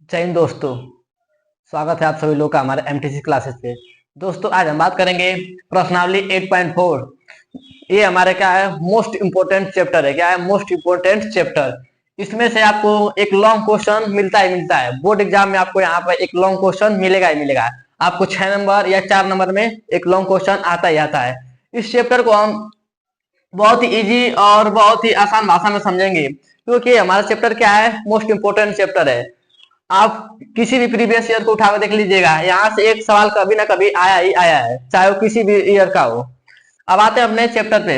जय हिंद दोस्तों। स्वागत है आप सभी लोग का हमारे एमटीसी क्लासेस पे। दोस्तों आज हम बात करेंगे प्रश्नावली 8.4। ये हमारे क्या है मोस्ट इम्पोर्टेंट चैप्टर है। क्या है मोस्ट इम्पोर्टेंट चैप्टर। इसमें से आपको एक लॉन्ग क्वेश्चन मिलता है बोर्ड एग्जाम में। आपको यहाँ पर एक लॉन्ग क्वेश्चन मिलेगा ही मिलेगा। आपको 6 नंबर या 4 नंबर में एक लॉन्ग क्वेश्चन आता ही आता है। इस चैप्टर को हम बहुत ही इजी और बहुत ही आसान भाषा में समझेंगे, क्योंकि हमारा चैप्टर क्या है मोस्ट इम्पोर्टेंट चैप्टर है। आप किसी भी प्रीवियस ईयर को उठाकर देख लीजिएगा, यहाँ से एक सवाल कभी ना कभी आया ही आया है, चाहे वो किसी भी ईयर का हो। अब आते हैं अपने चैप्टर पे।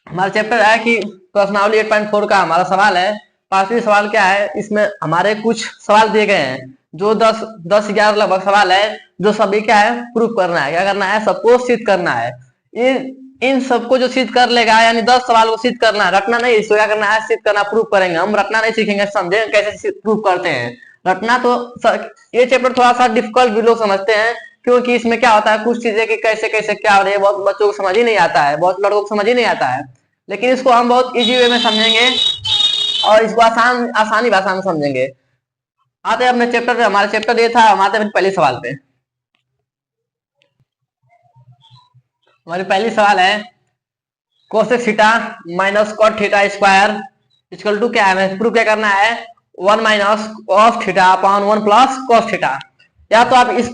हमारा चैप्टर है कि प्रश्नावली 8.4 का हमारा सवाल है। पांचवी सवाल क्या है, इसमें हमारे कुछ सवाल दिए गए हैं जो 10-11 लगभग सवाल है, जो सभी क्या है प्रूफ करना है। क्या करना है, सबको सिद्ध करना है। इन सबको जो सिद्ध कर लेगा, यानी 10 सवाल को सिद्ध करना है, रटना नहीं। इसको क्या करना है, सिद्ध करना, प्रूफ करेंगे। हम रटना नहीं सीखेंगे, समझे कैसे प्रूफ करते हैं। रटना तो ये चैप्टर थोड़ा सा डिफिकल्ट भी लोग समझते हैं, क्योंकि इसमें क्या होता है कुछ चीजें कि कैसे कैसे क्या हो रही है, बहुत बच्चों को समझ ही नहीं आता है, बहुत लड़कों को समझ ही नहीं आता है। लेकिन इसको हम बहुत इजी वे में समझेंगे और इसको आसानी भाषा में समझेंगे। आते हैं अपने चैप्टर पे। हमारा चैप्टर ये था, हम आते हैं पहले सवाल पे। हमारी पहली सवाल है cosec theta minus cot theta square equal to क्या है, प्रूफ क्या करना है 1 minus cos theta upon 1 plus cos theta. या तो आप इस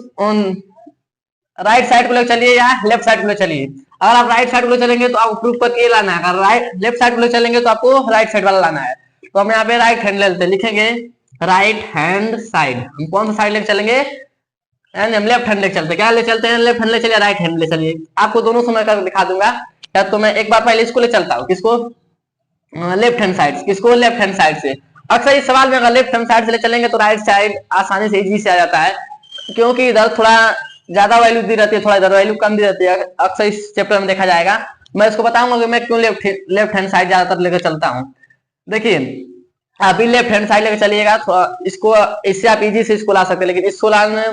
राइट साइड को ले चलिए या लेफ्ट साइड को ले चलिए। अगर आप राइट साइड को ले चलेंगे तो आपको प्रूफ करके लाना है, अगर लेफ्ट साइड को ले चलेंगे तो आपको राइट साइड वाला लाना है। तो हम यहाँ पे राइट हैंड ले लेते हैं, लिखेंगे राइट हैंड साइड। हम कौन सा साइड लेके चलेंगे, यानी हम लेफ्ट हैंड ले चलते हैं। क्या ले चलते हैं, लेफ्ट हैंड ले चलिए, राइट हैंड ले चलिए। आपको दोनों समय कर दिखा दूंगा। या तो मैं एक बार पहले इसको ले चलता हूँ, किसको, लेफ्ट हैंड साइड, किसको, लेफ्ट हैंड साइड से। अक्सर इस सवाल में अगर लेफ्ट हैंड साइड से ले चलेंगे तो राइट साइड आसानी से इजी से आ जाता है, क्योंकि इधर थोड़ा ज्यादा वैल्यू दी रहती है, थोड़ा इधर वैल्यू कम दी रहती है। अक्सर इस चैप्टर में देखा जाएगा। मैं इसको बताऊंगा कि मैं क्यों लेफ्ट हैंड साइड ज्यादातर लेकर चलता हूँ। देखिए आप भी लेफ्ट हैंड साइड लेकर चलिएगा, थोड़ा इसको इससे आप इजी से इसको ला सकते हैं, लेकिन इसको लाने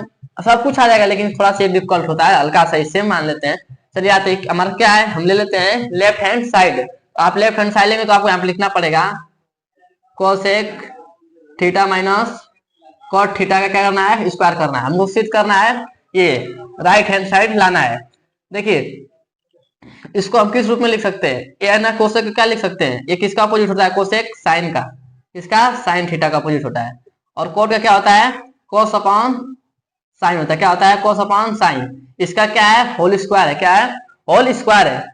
सब कुछ आ जाएगा, लेकिन थोड़ा सा डिफिकल्ट होता है, हल्का सा। इससे मान लेते हैं, चलिए आते हमारा क्या है, हम ले लेते हैं लेफ्ट हैंड साइड। आप लेफ्ट हैंड साइड लेंगे तो आपको यहाँ पे लिखना पड़ेगा cosec theta minus cot theta का क्या करना है, स्क्वायर करना है। हमको सिद्ध करना है, ये राइट हैंड साइड लाना है। देखिए इसको हम किस रूप में लिख सकते हैं, ये ना कोसेक का क्या लिख सकते हैं, ये किसका अपोजिट होता है, कोसेक साइन का, किसका, साइन थीटा का अपोजिट होता है। और कोट का क्या होता है, कोस अपॉन साइन होता है। क्या होता है, कोस अपॉन साइन। इसका क्या है, होल स्क्वायर है। क्या है, होल स्क्वायर है।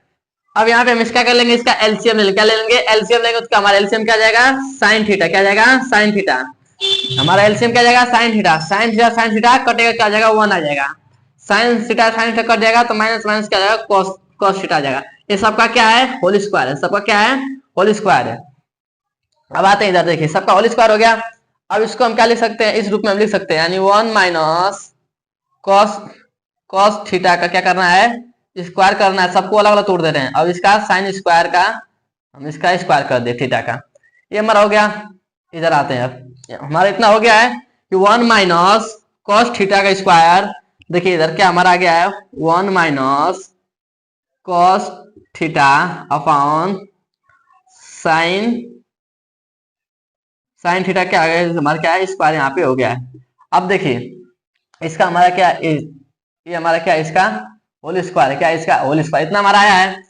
अब यहाँ पे हम इसका कर लेंगे, इसका एलसीएम ले, क्या ले लेंगे, एलसीएम लेंगे तो हमारा एलसीएम क्या जाएगा, साइन थीटा। क्या जाएगा, साइन थीटा। हमारा एलसीएम क्या जाएगा, साइन थीटा। साइन थीटा कटेगा, क्या जाएगा, 1 आ जाएगा। साइन थीटा कट जाएगा तो माइनस माइनस क्या जाएगा, कॉस थीटा आ जाएगा। ये सबका क्या है, होल स्क्वायर है। सबका क्या है, होल स्क्वायर है। अब आते हैं इधर, देखिए सबका होल स्क्वायर हो गया। अब इसको हम क्या लिख सकते हैं, इस रूप में हम लिख सकते हैं, यानी 1 माइनस कॉस थीटा का क्या करना है, स्क्वायर करना है। सबको अलग अलग तोड़ दे रहे हैं। अब इसका साइन स्क्वायर का हम इसका स्क्वायर कर दे थीटा का। ये हमारा हो गया। इधर आते हैं, अब हमारा इतना हो गया है कि 1 माइनस कॉस थीटा का स्क्वायर। देखिए इधर क्या हमारा आ गया है, 1 minus cos theta upon sine theta क्या आ गया, हमारा क्या है, स्क्वायर यहाँ पे हो गया है। अब देखिए इसका हमारा क्या, ये हमारा क्या है, इसका होल स्क्वायर है। क्या है, इसका होल स्क्वायर। इतना हमारा आया है।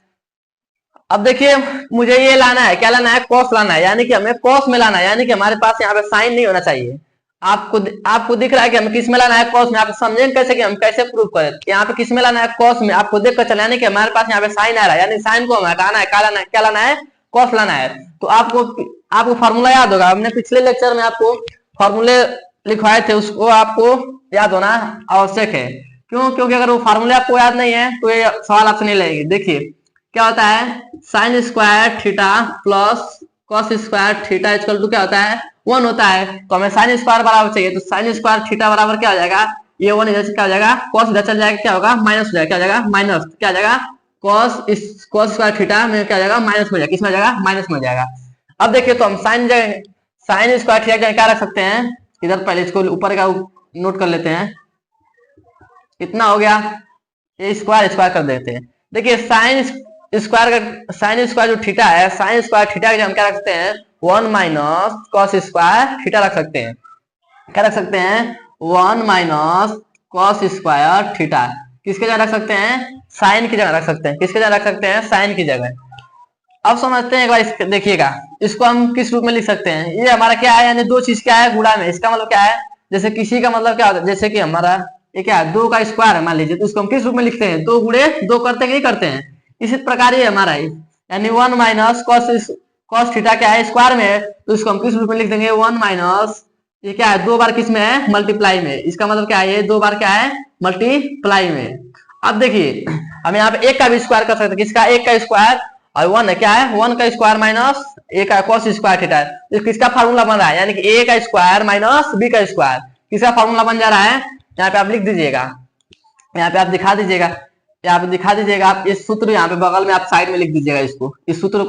अब देखिए मुझे ये लाना है, क्या लाना है, कॉस लाना है, यानी कि हमें कॉस में लाना है, यानी कि हमारे पास यहाँ पे साइन नहीं होना चाहिए। आपको दिख रहा है कि हमें किस में लाना है, कॉस में। आप समझेंगे कैसे कि हम कैसे प्रूव करें। यहाँ पे किस में लाना है, कॉस में। आपको देख कर चला, यानी कि हमारे पास यहाँ पे साइन आ रहा है, यानी साइन को हमें हटाना है, क्या लाना है, कॉस लाना है। तो आपको फार्मूला याद होगा, हमने पिछले लेक्चर में आपको फार्मूले लिखवाए थे, उसको आपको याद होना आवश्यक है। क्यों, क्योंकि अगर वो फार्मूले आपको याद नहीं है तो ये सवाल आपसे नहीं लगेगी। देखिए क्या होता है, sine square theta plus cos square theta equal to क्या होता है, 1 होता है। तो हमें साइन स्क्वायर बराबर चाहिए, तो साइन स्क्वायर थीटा बराबर क्या हो जाएगा, ये 1 इधर क्या हो जाएगा, कॉस इधर चल जाएगा, क्या होगा, माइनस हो जाएगा। क्या हो जाएगा, माइनस। क्या आ जाएगा, कॉस स्क्वायर थीटा में क्या हो जाएगा, माइनस में जाएगा। किसमें जाएगा, माइनस में जाएगा। अब देखिए तो हम साइन स्क्वायर थीटा क्या रख सकते हैं, इधर पहले इसको ऊपर का नोट कर लेते हैं। इतना हो गया, ये स्क्वायर कर देते हैं। देखिए साइन स्क्वायर जो थीटा है, साइन स्क्वायर थीटा के हम क्या रखते हैं, 1 माइनस कॉस स्क्वायर थीटा रख सकते हैं। क्या रख सकते हैं, 1 - cos² थीटा। किसके जगह रख सकते हैं, साइन की जगह रख सकते हैं। किसके जगह रख सकते हैं, साइन की जगह। अब समझते हैं एक बार, देखिएगा इसको हम किस रूप में लिख सकते हैं। ये हमारा क्या है, यानी दो चीज क्या है गुणा में, इसका मतलब क्या है, जैसे किसी का मतलब क्या होता है, जैसे कि हमारा ये क्या है, 2 का स्क्वायर है मान लीजिए, तो इसको हम किस रूप में लिखते हैं, 2 गुणे 2 करते नहीं करते हैं। इसी प्रकार ये हमारा है, यानी 1 - cos थीटा क्या है, स्क्वायर में है, तो इसको हम किस रूप में लिख देंगे, 1 ये क्या है, 2 बार किस में है, मल्टीप्लाई में। इसका मतलब क्या है, ये 2 बार क्या है, मल्टीप्लाई में। अब देखिए हम यहाँ पे एक का भी स्क्वायर कर सकते हैं, किसका, एक का स्क्वायर, और 1 है क्या है, 1 का स्क्वायर माइनस ए का cos² थीटा है। तो किसका फार्मूला बन रहा है, यानी कि ए का स्क्वायर माइनस बी का स्क्वायर, किसका फार्मूला बन जा रहा है। यहाँ पे आप लिख दीजिएगा, यहाँ पे आप दिखा दीजिएगा, यहाँ पे दिखा दीजिएगा, आप इस सूत्र यहाँ पे बगल में आप साइड में लिख दीजिएगा इसको, इस सूत्र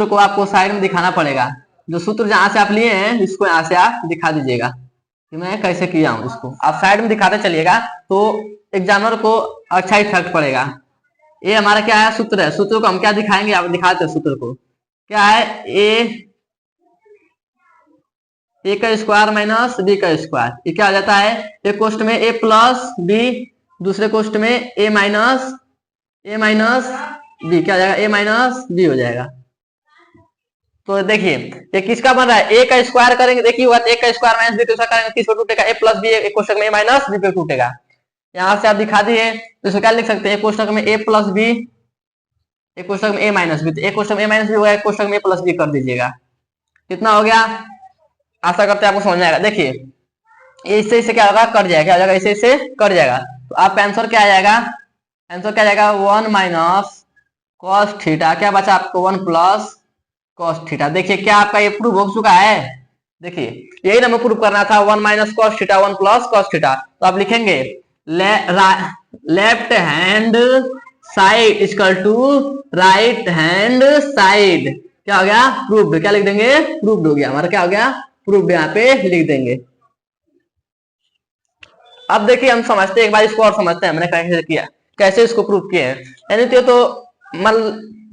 को आपको साइड में दिखाना पड़ेगा। जो सूत्र जहां से आप लिए हैं इसको यहाँ से आप दिखा दीजिएगा कि मैं कैसे किया हूँ, इसको आप साइड में दिखाते चलिएगा, तो एग्जामिनर को अच्छा इफेक्ट पड़ेगा। ये हमारा क्या है, सूत्र है। सूत्र को हम क्या दिखाएंगे, आप दिखाते हैं सूत्र को, क्या है, ए का स्क्वायर माइनस बी का स्क्वायर, ये क्या हो जाता है, एक कोष्ट में ए प्लस बी, दूसरे कोष्ट में ए माइनस बी, क्या हो जाएगा, ए माइनस बी हो जाएगा। तो देखिए ये किसका बन रहा है, ए का स्क्वायर करेंगे, देखिए ए का स्क्वायर माइनस बी का स्क्वायर करेंगे, किस पे टूटेगा, ए प्लस बी, एक कोष्टक में ए माइनस बी पे टूटेगा। यहां से आप दिखा दिए, तो इसको क्या लिख सकते हैं, एक कोष्टक में ए प्लस बी, एक कोष्टक में ए माइनस बी, तो एक कोष्टक में ए माइनस बी होगा, एक कोष्टक में ए प्लस बी कर दीजिएगा। कितना हो गया, आशा करते हैं आपको समझ में आएगा। देखिए इससे इससे क्या होगा, कट जाएगा, क्या हो जाएगा, इससे इससे कट जाएगा, तो आपका आंसर क्या आ जाएगा, आंसर क्या आ जाएगा, 1 - cos थीटा, क्या बचा आपको, 1 + cos थीटा। देखिए क्या आपका ये प्रूव हो चुका है। देखिए यही ना हमें प्रूव करना था, 1 - cos थीटा 1 + cos थीटा। तो आप लिखेंगे left hand side equal to right hand side, क्या हो गया, प्रूव्ड। क्या लिख देंगे, प्रूव्ड हो गया हमारा, क्या हो गया, प्रूव्ड, यहाँ पे लिख देंगे। अब देखिए हम समझते हैं एक बार इसको, और समझते हैं हमने कैसे किया, कैसे इसको प्रूव किए हैं। यानी तो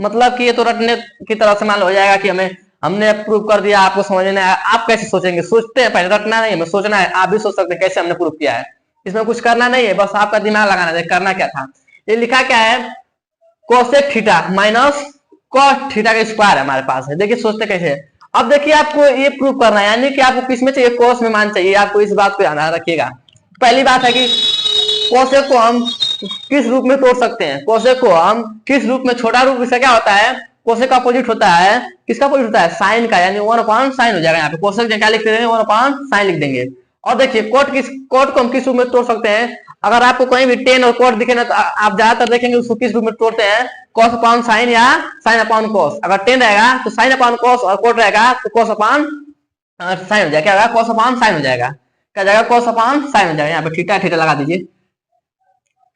मतलब कि ये तो रटने की तरह से मान हो जाएगा कि हमने प्रूव कर दिया, आपको समझ में आया। आप कैसे सोचेंगे, सोचते हैं पहले, रटना नहीं हमें सोचना है। आप भी सोच सकते हैं कैसे हमने प्रूव किया है, इसमें कुछ करना नहीं है, बस आपका दिमाग लगाना है, करना क्या था। ये लिखा क्या है, cosec theta minus cos theta का स्क्वायर है हमारे पास है। देखिए सोचते कैसे है। अब देखिए आपको ये प्रूव करना है, यानी कि आपको किस में चाहिए, कोस में मान चाहिए। आपको इस बात को ध्यान रखिएगा। पहली बात है कि कोसेक को हम किस रूप में तोड़ सकते हैं, कोसेक को हम किस रूप में, छोटा रूप इसका क्या होता है, कोसेक का अपोजिट होता है, किसका अपोजिट होता है, साइन का, यानी 1/sin हो जाएगा। यहाँ पे कोसेक क्या लिख देंगे, 1/sin लिख देंगे। और देखिए कोट को हम किस रूप में तोड़ सकते हैं, अगर आपको कहीं भी टेन और कोट दिखे ना, तो आप ज्यादातर देखेंगे उसको किस रूप में तोड़ते हैं, कॉस अपॉन साइन या साइन अपॉन कॉस। अगर टेन रहेगा तो साइन अपॉन कॉस, और कोट रहेगा तो कॉस अपॉन साइन हो जाएगा, क्या होगा, कॉस अपॉन साइन हो जाएगा, क्या जाएगा, कॉस अपॉन साइन हो जाएगा। यहाँ पे थीटा थीटा लगा दीजिए।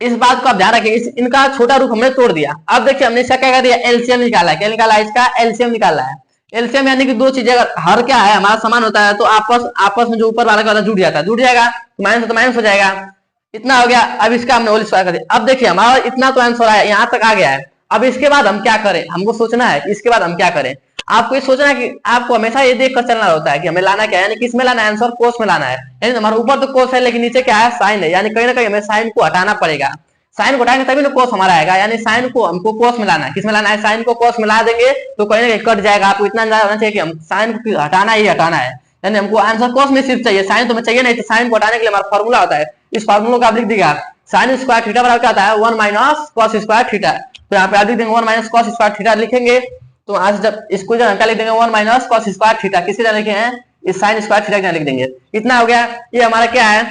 इस बात को आप ध्यान रखिए, इनका छोटा रूप हमने तोड़ दिया। अब देखिए हमने इसका क्या कर दिया, एलसीएम निकाला है। क्या निकाला है, इसका एलसीएम निकाला है। एलसीएम यानी कि दो चीजें अगर हर क्या है हमारा समान होता है, तो आपस आपस में जो ऊपर वाला का जुड़ जाता है, जुड़ जाएगा, तो माइनस हो जाएगा। इतना हो गया। अब इसका हमने होल स्क्वायर कर दिया। अब देखिए हमारा इतना तो आंसर आया, यहाँ तक आ गया है। अब इसके बाद हम क्या करें, हमको सोचना है कि इसके बाद हम क्या करें। आपको ये सोचना है कि आपको हमेशा ये देख कर चलना होता है कि हमें लाना क्या है, यानी किसमें लाना है, आंसर कोस में लाना है। यानी हमारे ऊपर तो कोस है, लेकिन नीचे क्या है, साइन है, यानी कहीं ना कहीं हमें साइन को हटाना पड़ेगा। साइन को हटाएंगे तभी ना कोस हमारा आएगा, यानी साइन को हमको कोस में लाना है। किसमें लाना है, साइन को कोस में ला देंगे तो कहीं ना कहीं कट जाएगा। आपको इतना अंदाजा होना चाहिए कि हम साइन को हटाना ही हटाना है, यानी हमको आंसर कोस में सिर्फ चाहिए, साइन तो हमें चाहिए नहीं। तो साइन को हटाने के लिए हमारा फॉर्मूला होता है, इस फॉर्मूला को आप लिख दीजिएगा, साइन स्क्वायर थीटा बराबर क्या होता है, 1 - cos² थीटा। तो यहाँ पे आप लिख देंगे 1 - cos² थीटा लिखेंगे। तो आज जब इसको जो क्या लिख देंगे, 1 - cos² थीटा, किसकी जगह लिखे हैं, इस साइन स्क्वायर थीटा की जगह लिख देंगे। इतना हो गया। ये हमारा क्या है,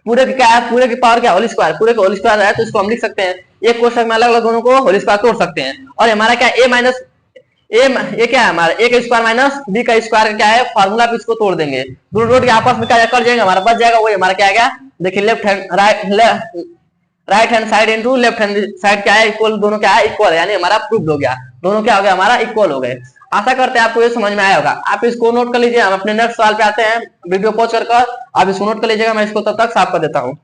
पूरे की क्या है, पूरे की पावर क्या, होल स्क्वायर, पूरे का होल स्क्वायर है, तो इसको हम लिख सकते हैं। एक कोष्टक में अलग अलग दोनों को होल स्क्वायर तोड़ सकते हैं। और हमारा क्या, ए माइनस ये क्या है, हमारा ए का स्क्वायर माइनस बी का स्क्वायर क्या है, फॉर्मूला पे इसको तोड़ देंगे, दोनों रोड के आपस में क्या कर जाएंगे, हमारा बच जाएगा। वही हमारा क्या आ गया, देखिए left hand right hand side into left hand side क्या है, इक्वल, दोनों क्या है, इक्वल है, यानी हमारा प्रूव हो गया। दोनों क्या हो गया, हमारा इक्वल हो गए। आशा करते हैं आपको ये समझ में आया होगा। आप इसको नोट कर लीजिए, हम अपने नेक्स्ट सवाल पे आते हैं। वीडियो पॉज कर आप इसको नोट कर लीजिएगा, मैं इसको तब तक साफ कर देता हूँ।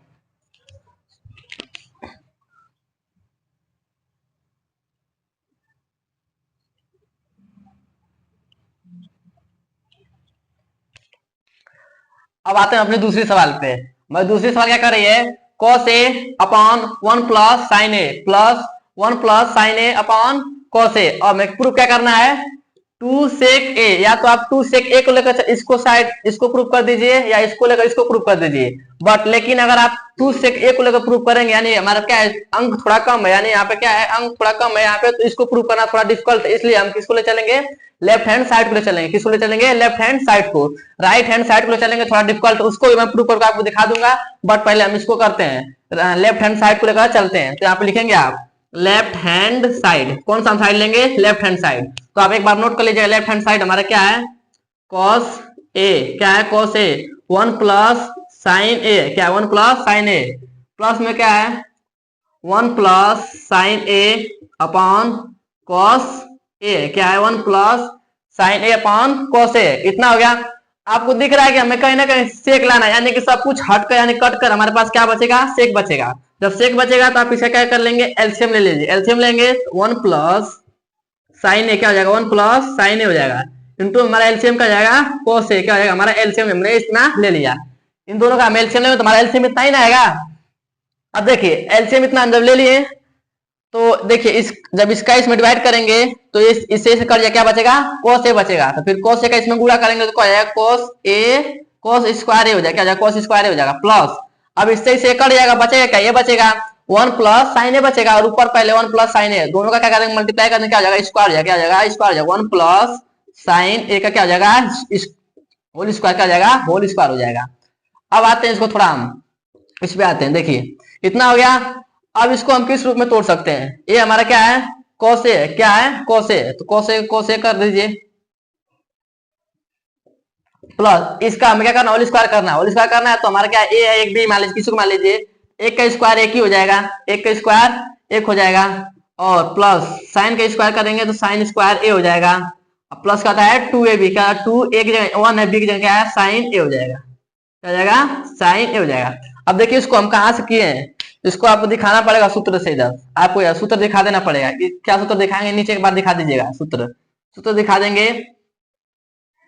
अब आते हैं अपने दूसरे सवाल पे। मैं दूसरी सवाल क्या कर रही है, cos a upon 1 plus sine A plus 1 plus sine A upon cos a। और मैं प्रूफ क्या करना है, 2 sec a, या तो आप 2 sec a को लेकर इसको साइड इसको प्रूफ कर दीजिए या इसको लेकर इसको प्रूफ कर दीजिए। बट लेकिन अगर आप 2 sec a को लेकर प्रूफ करेंगे यानी हमारा क्या है, अंक थोड़ा कम है, यानी यहाँ पे क्या है, अंक थोड़ा कम है यहाँ पे, तो इसको प्रूफ करना थोड़ा डिफिकल्ट है। इसलिए हम किसको ले चलेंगे, लेफ्ट हैंड साइड को ले चलेंगे। किसको ले चलेंगे, लेफ्ट हैंड साइड को। राइट हैंड साइड को ले चलेंगे थोड़ा डिफिकल्ट, उसको भी मैं प्रूफ करके आपको दिखा दूंगा। बट पहले हम इसको करते हैं, लेफ्ट हैंड साइड को लेकर चलते हैं। तो यहाँ पे लिखेंगे आप लेफ्ट हैंड साइड, कौन सा साइड लेंगे, लेफ्ट हैंड साइड। तो आप एक बार नोट कर लीजिए, लेफ्ट हैंड साइड हमारा क्या है, cos a, क्या है cos a 1 प्लस साइन ए, क्या है 1 प्लस साइन ए, प्लस में क्या है 1 plus sine A upon cos a, क्या है 1 plus sine A upon cos a। इतना हो गया। आपको दिख रहा है कि हमें कहीं ना कहीं सेक लाना है, यानी कि सब कुछ हट कर यानी कट कर हमारे पास क्या बचेगा, सेक बचेगा। जब सेक बचेगा तो आप इसका क्या कर लेंगे, एलसीएम ले लीजिए। एलसीएम लेंगे 1 प्लस साइन ए क्या हो जाएगा, 1 प्लस साइन ए हो जाएगा, इंटू हमारा एलसीएम का जाएगा cos ए, क्या हो जाएगा हमारा एलसीएम, हमने इतना ले लिया। इन दोनों का हम एलसीएम लेंगे तो हमारा एलसीएम इतना ही ना आएगा। अब देखिए एलसीएम इतना हम जब ले लिए तो देखिए इस जब इसका इसमें डिवाइड करेंगे तो इससे कट जाए क्या बचेगा, cos ए बचेगा। तो फिर cos ए का इसमें गुणा करेंगे तो क्या हो जाएगा, cos ए cos स्क्वायर ए हो जाएगा, क्या हो जाएगा cos स्क्वायर ए हो जाएगा प्लस। अब इससे इसे कट जाएगा, बचेगा क्या, ये बचेगा 1 प्लस साइन ए बचेगा, और ऊपर पहले 1 प्लस साइन ए, दोनों का क्या करेंगे मल्टीप्लाई करने क्या हो जाएगा, स्क्वायर हो जाएगा, क्या हो जाएगा स्क्वायर हो जाएगा। 1 प्लस साइन ए का क्या हो जाएगा, होल स्क्वायर का जाएगा, होल स्क्वायर हो जाएगा। अब आते हैं इसको थोड़ा हम इस पे आते हैं, देखिए इतना हो गया। अब इसको हम किस रूप में तोड़ सकते हैं, ये हमारा क्या है cos ए, क्या है cos ए, तो cos ए कर दीजिए प्लस इसका हमें क्या करना, होल स्क्वायर करना है। होल स्क्वायर करना है तो हमारा क्या है, ए है एक बी मान लीजिए, किसी को मान लीजिए, एक का स्क्वायर एक ही हो जाएगा, एक का स्क्वायर एक हो जाएगा, और प्लस साइन का स्क्वायर करेंगे तो साइन स्क्वायर ए हो जाएगा। अब प्लस का है 2ab, क्या 2 एक जगह 1 है, बी की जगह क्या है साइन ए हो जाएगा, क्या हो जाएगा साइन ए हो जाएगा। अब देखिए इसको हम कहां से किए हैं, इसको आपको दिखाना पड़ेगा सूत्र से, इधर आपको यार सूत्र दिखा देना पड़ेगा। क्या सूत्र दिखाएंगे, नीचे एक बार दिखा दीजिएगा सूत्र, सूत्र दिखा देंगे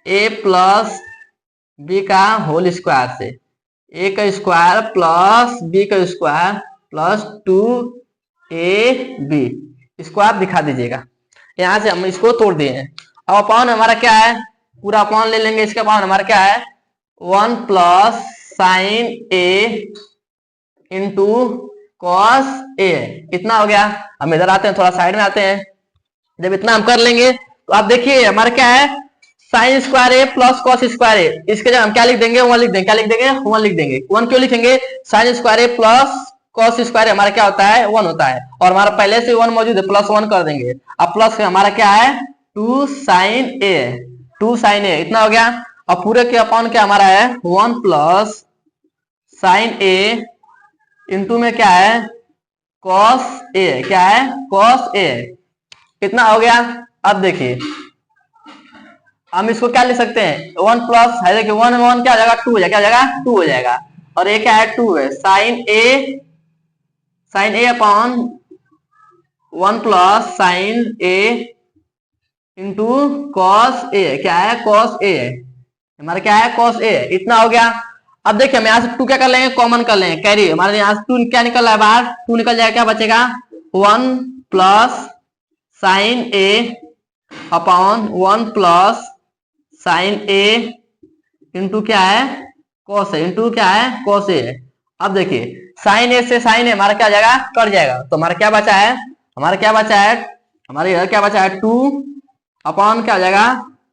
a प्लस बी का होल स्क्वायर से, ए का स्क्वायर प्लस बी का स्क्वायर प्लस 2ab, इसको आप दिखा दीजिएगा। यहां से हम इसको तोड़ दिए हैं। अब अपॉन हमारा क्या है, पूरा अपॉन ले लेंगे, इसका अपॉन हमारा क्या है 1 plus sine A into cos ए, इतना हो गया। हम इधर आते हैं, थोड़ा साइड में आते हैं। जब इतना हम कर लेंगे तो आप देखिए हमारा क्या है sine square A plus cos square ए, इसके जगह हम क्या लिख देंगे, 1 लिख देंगे, क्या लिख देंगे 1 लिख देंगे। 1 क्यों लिखेंगे, sign square A plus cos square हमारा क्या होता है 1 होता है, और हमारा पहले से 1 मौजूद है, प्लस 1 कर देंगे। अब प्लस हमारा क्या है 2 साइन ए, 2 साइन ए, इतना हो गया। अब पूरे के अपॉन क्या हमारा है 1 प्लस साइन ए इंटू में क्या है cos ए, क्या है cos ए, इतना हो गया। अब देखिए हम इसको क्या लिख सकते हैं, 1 प्लस है, देखिए 1 1 क्या हो जाएगा 2 हो जाएगा, क्या हो जाएगा 2 हो जाएगा, और ये क्या है 2 है, sine A upon 1 plus sine A into cos ए, क्या है cos ए, हमारा क्या है cos ए, इतना हो गया। अब देखिए हम यहाँ से 2 क्या कर लेंगे, कॉमन कर लेंगे, कैरी हमारे यहाँ से 2 क्या निकल रहा है बाहर, 2 निकल जाएगा, क्या बचेगा 1 plus sine A upon 1 plus sine A into क्या है cos ए, इंटू क्या है cos ए। अब देखिए साइन ए से साइन ए हमारा क्या जाएगा, कट जाएगा, तो हमारा क्या बचा है, हमारा क्या बचा है, हमारे इधर क्या बचा है 2 अपॉन क्या हो जाएगा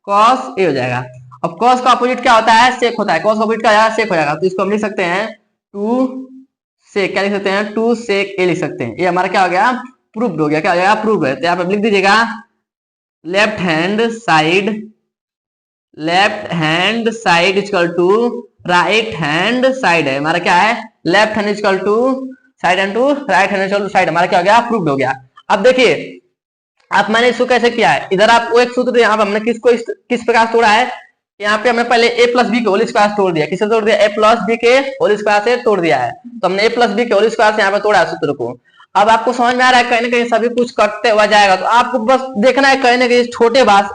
cos ए हो जाएगा। अब cos का अपोजिट क्या होता है, सेक होता है, cos का अपोजिट क्या है सेक हो जाएगा, तो इसको हम लिख सकते हैं 2 सेक, क्या लिख सकते हैं 2 सेक ए लिख सकते हैं। ये हमारा क्या हो गया प्रूव्ड हो गया, क्या हो जाएगा प्रूव्ड है। तो यहाँ पे लिख दीजिएगा left hand side equal to right hand side है, हमारा क्या है left hand equal to side and to right hand equal to side, हमारा क्या हो गया प्रूव्ड हो गया। अब देखिए आप मैंने इसको कैसे किया है, इधर आपको एक सूत्र यहाँ पे हमने किस प्रकार तोड़ा है, यहाँ पे हमने पहले a प्लस बी के होल स्क्वायर तोड़ दिया, किससे तोड़ दिया a प्लस बी के होल स्क्वायर से तोड़ दिया है, तो हमने a प्लस बी के होल स्क्वायर से यहाँ पे तोड़ा है सूत्र को। अब आपको समझ में आ रहा है कहीं ना कहीं सभी कुछ कटते हुआ जाएगा, तो आपको बस देखना है कहीं ना कहीं छोटे भाग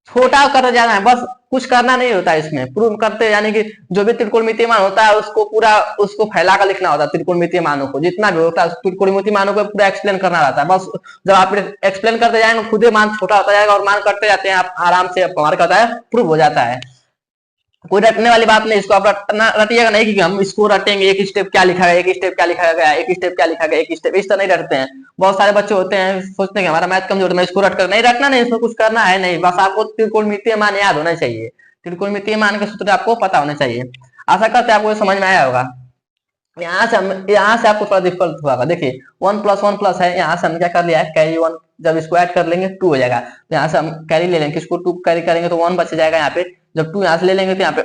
छोटा करते जाना है, बस कुछ करना नहीं होता है इसमें, प्रूव करते यानी कि जो भी त्रिकोणमितीय मान होता है उसको पूरा उसको फैला कर लिखना होता है। त्रिकोणमितीय मानों को जितना भी होता है त्रिकोणमितीय मानों को पूरा एक्सप्लेन करना रहता है। बस जब आप एक्सप्लेन करते जाएंगे खुद ही मान छोटा होता जाएगा और मान करते जाते हैं आप आराम से हमारा क्या होता है प्रूव हो जाता है। कोई रटने वाली बात नहीं, इसको आप रटिएगा नहीं कि हम इसको रटेंगे एक स्टेप क्या लिखा गया, एक स्टेप क्या लिखा गया, एक स्टेप क्या लिखा गया, एक स्टेप, इस तरह नहीं रटते हैं। बहुत सारे बच्चे होते हैं सोचते हैं हमारा मैथ कमजोर है मैं इसको रट कर नहीं, रटना नहीं, इसमें कुछ करना है नहीं, बस आपको त्रिकोणमितीय मान याद होना चाहिए, त्रिकोणमितीय मान के सूत्र आपको पता होने चाहिए। आशा करते हैं आपको समझ में आया होगा। यहाँ से आपको थोड़ा डिफिकल्ट हुआ, देखिए 1 + 1 प्लस है, यहाँ से हम क्या कर लिया है कैरी 1, जब इसको ऐड कर लेंगे 2 हो जाएगा, तो यहाँ से हम कैरी ले लेंगे, इसको 2 कैरी करेंगे तो 1 बच जाएगा यहाँ पे, जब 2 यहाँ से ले लेंगे तो यहाँ पे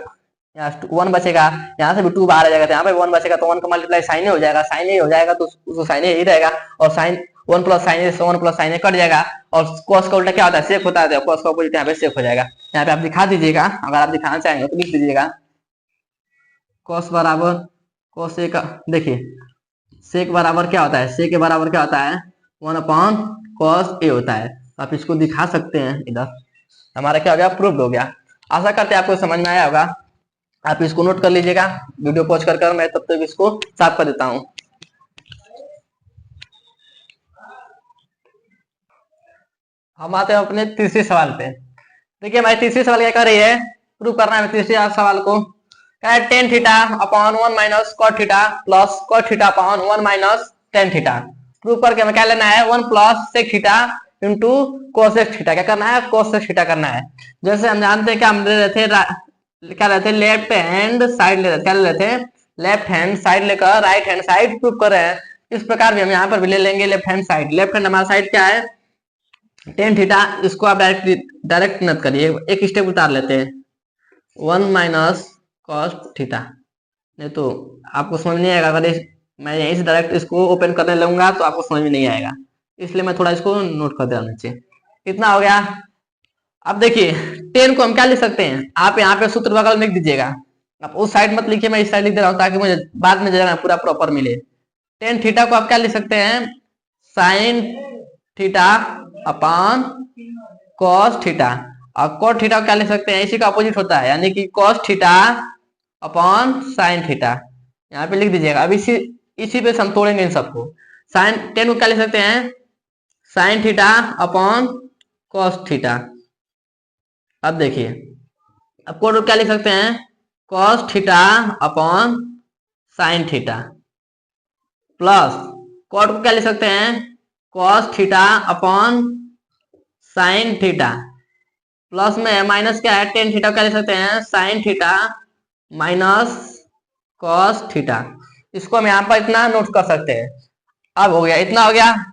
यहाँ 1 बचेगा, यहाँ से भी 2 बाहर आ जाएगा तो यहाँ पे 1 बचेगा, तो 1 का मल्टीप्लाई साइन हो जाएगा, साइन ए हो जाएगा तो उसको साइन ए ही रहेगा, और साइन 1 + साइन ए 1 + साइन ए कट जाएगा, और cos का उल्टा क्या होता है सेक होता है, cos का अपोजिट यहाँ पे सेक हो जाएगा। यहाँ पे आप दिखा दीजिएगा, अगर आप दिखाना चाहेंगे तो लिख दीजिएगा cos बराबर cos ए का, देखिए सेक बराबर क्या होता है, सेक के बराबर क्या होता है 1/cos ए होता है। आप इसको दिखा सकते हैं, इधर हमारा क्या हो गया प्रूव्ड हो गया। आशा करते हैं आपको समझ में आया होगा, आप इसको नोट कर लीजिएगा, वीडियो पॉज कर मैं तब तक इसको साफ कर देता हूं। हम आते हैं अपने तीसरे सवाल पे। देखिए हमारे तीसरे सवाल क्या कर रही है, प्रूव करना है तीसरे सवाल को, क्या है tan θ/1 - cot θ plus cot θ/1 - tan θ। Prove करके हमें क्या लेना है 1 + sec θ इंटू cosec θ, क्या करना है cosec θ करना है। जैसे हम जानते हैं क्या हम ले रहे थे, क्या लेते हैं लेफ्ट हैंड साइड ले रहे थे, क्या ले रहे थे लेफ्ट हैंड साइड लेकर राइट हैंड साइड प्रूव कर रहे हैं, इस प्रकार भी हम यहाँ पर भी ले लेंगे left hand side. Left hand हमारा साइड क्या है tan θ, इसको आप डायरेक्ट मत करिए, एक स्टेप उतार लेते हैं 1 - cos θ, नहीं तो आपको समझ नहीं आएगा, अगर मैं यहीं से डायरेक्ट इसको ओपन करने लगूंगा तो आपको समझ में नहीं आएगा, इसलिए मैं थोड़ा इसको नोट कर देना चाहिए। इतना हो गया। अब देखिए 10 को हम क्या लिख सकते हैं, आप यहाँ पे सूत्र बगल में लिख दीजिएगा, आप उस साइड मत लिखिए, मैं इस साइड लिख दे रहा हूँ ताकि मुझे बाद में जगह पूरा प्रॉपर मिले। tan θ को आप क्या लिख सकते हैं sin θ/cos θ, और cot θ को क्या लिख सकते हैं इसी का अपोजिट होता है, यानी कि cos θ/sin θ, यहाँ पे लिख दीजिएगा। अब इसी पे हम तोड़ेंगे इन सबको। sin 10 को क्या लिख सकते हैं sin θ/cos θ। अब देखिए अब कोड क्या लिख सकते हैं cos θ/sin θ प्लस कोड को क्या लिख सकते हैं cos θ/sin θ प्लस में माइनस क्या है tan θ क्या लिख सकते हैं sin θ - cos θ। इसको हम यहाँ पर इतना नोट कर सकते हैं। अब हो गया, इतना हो गया,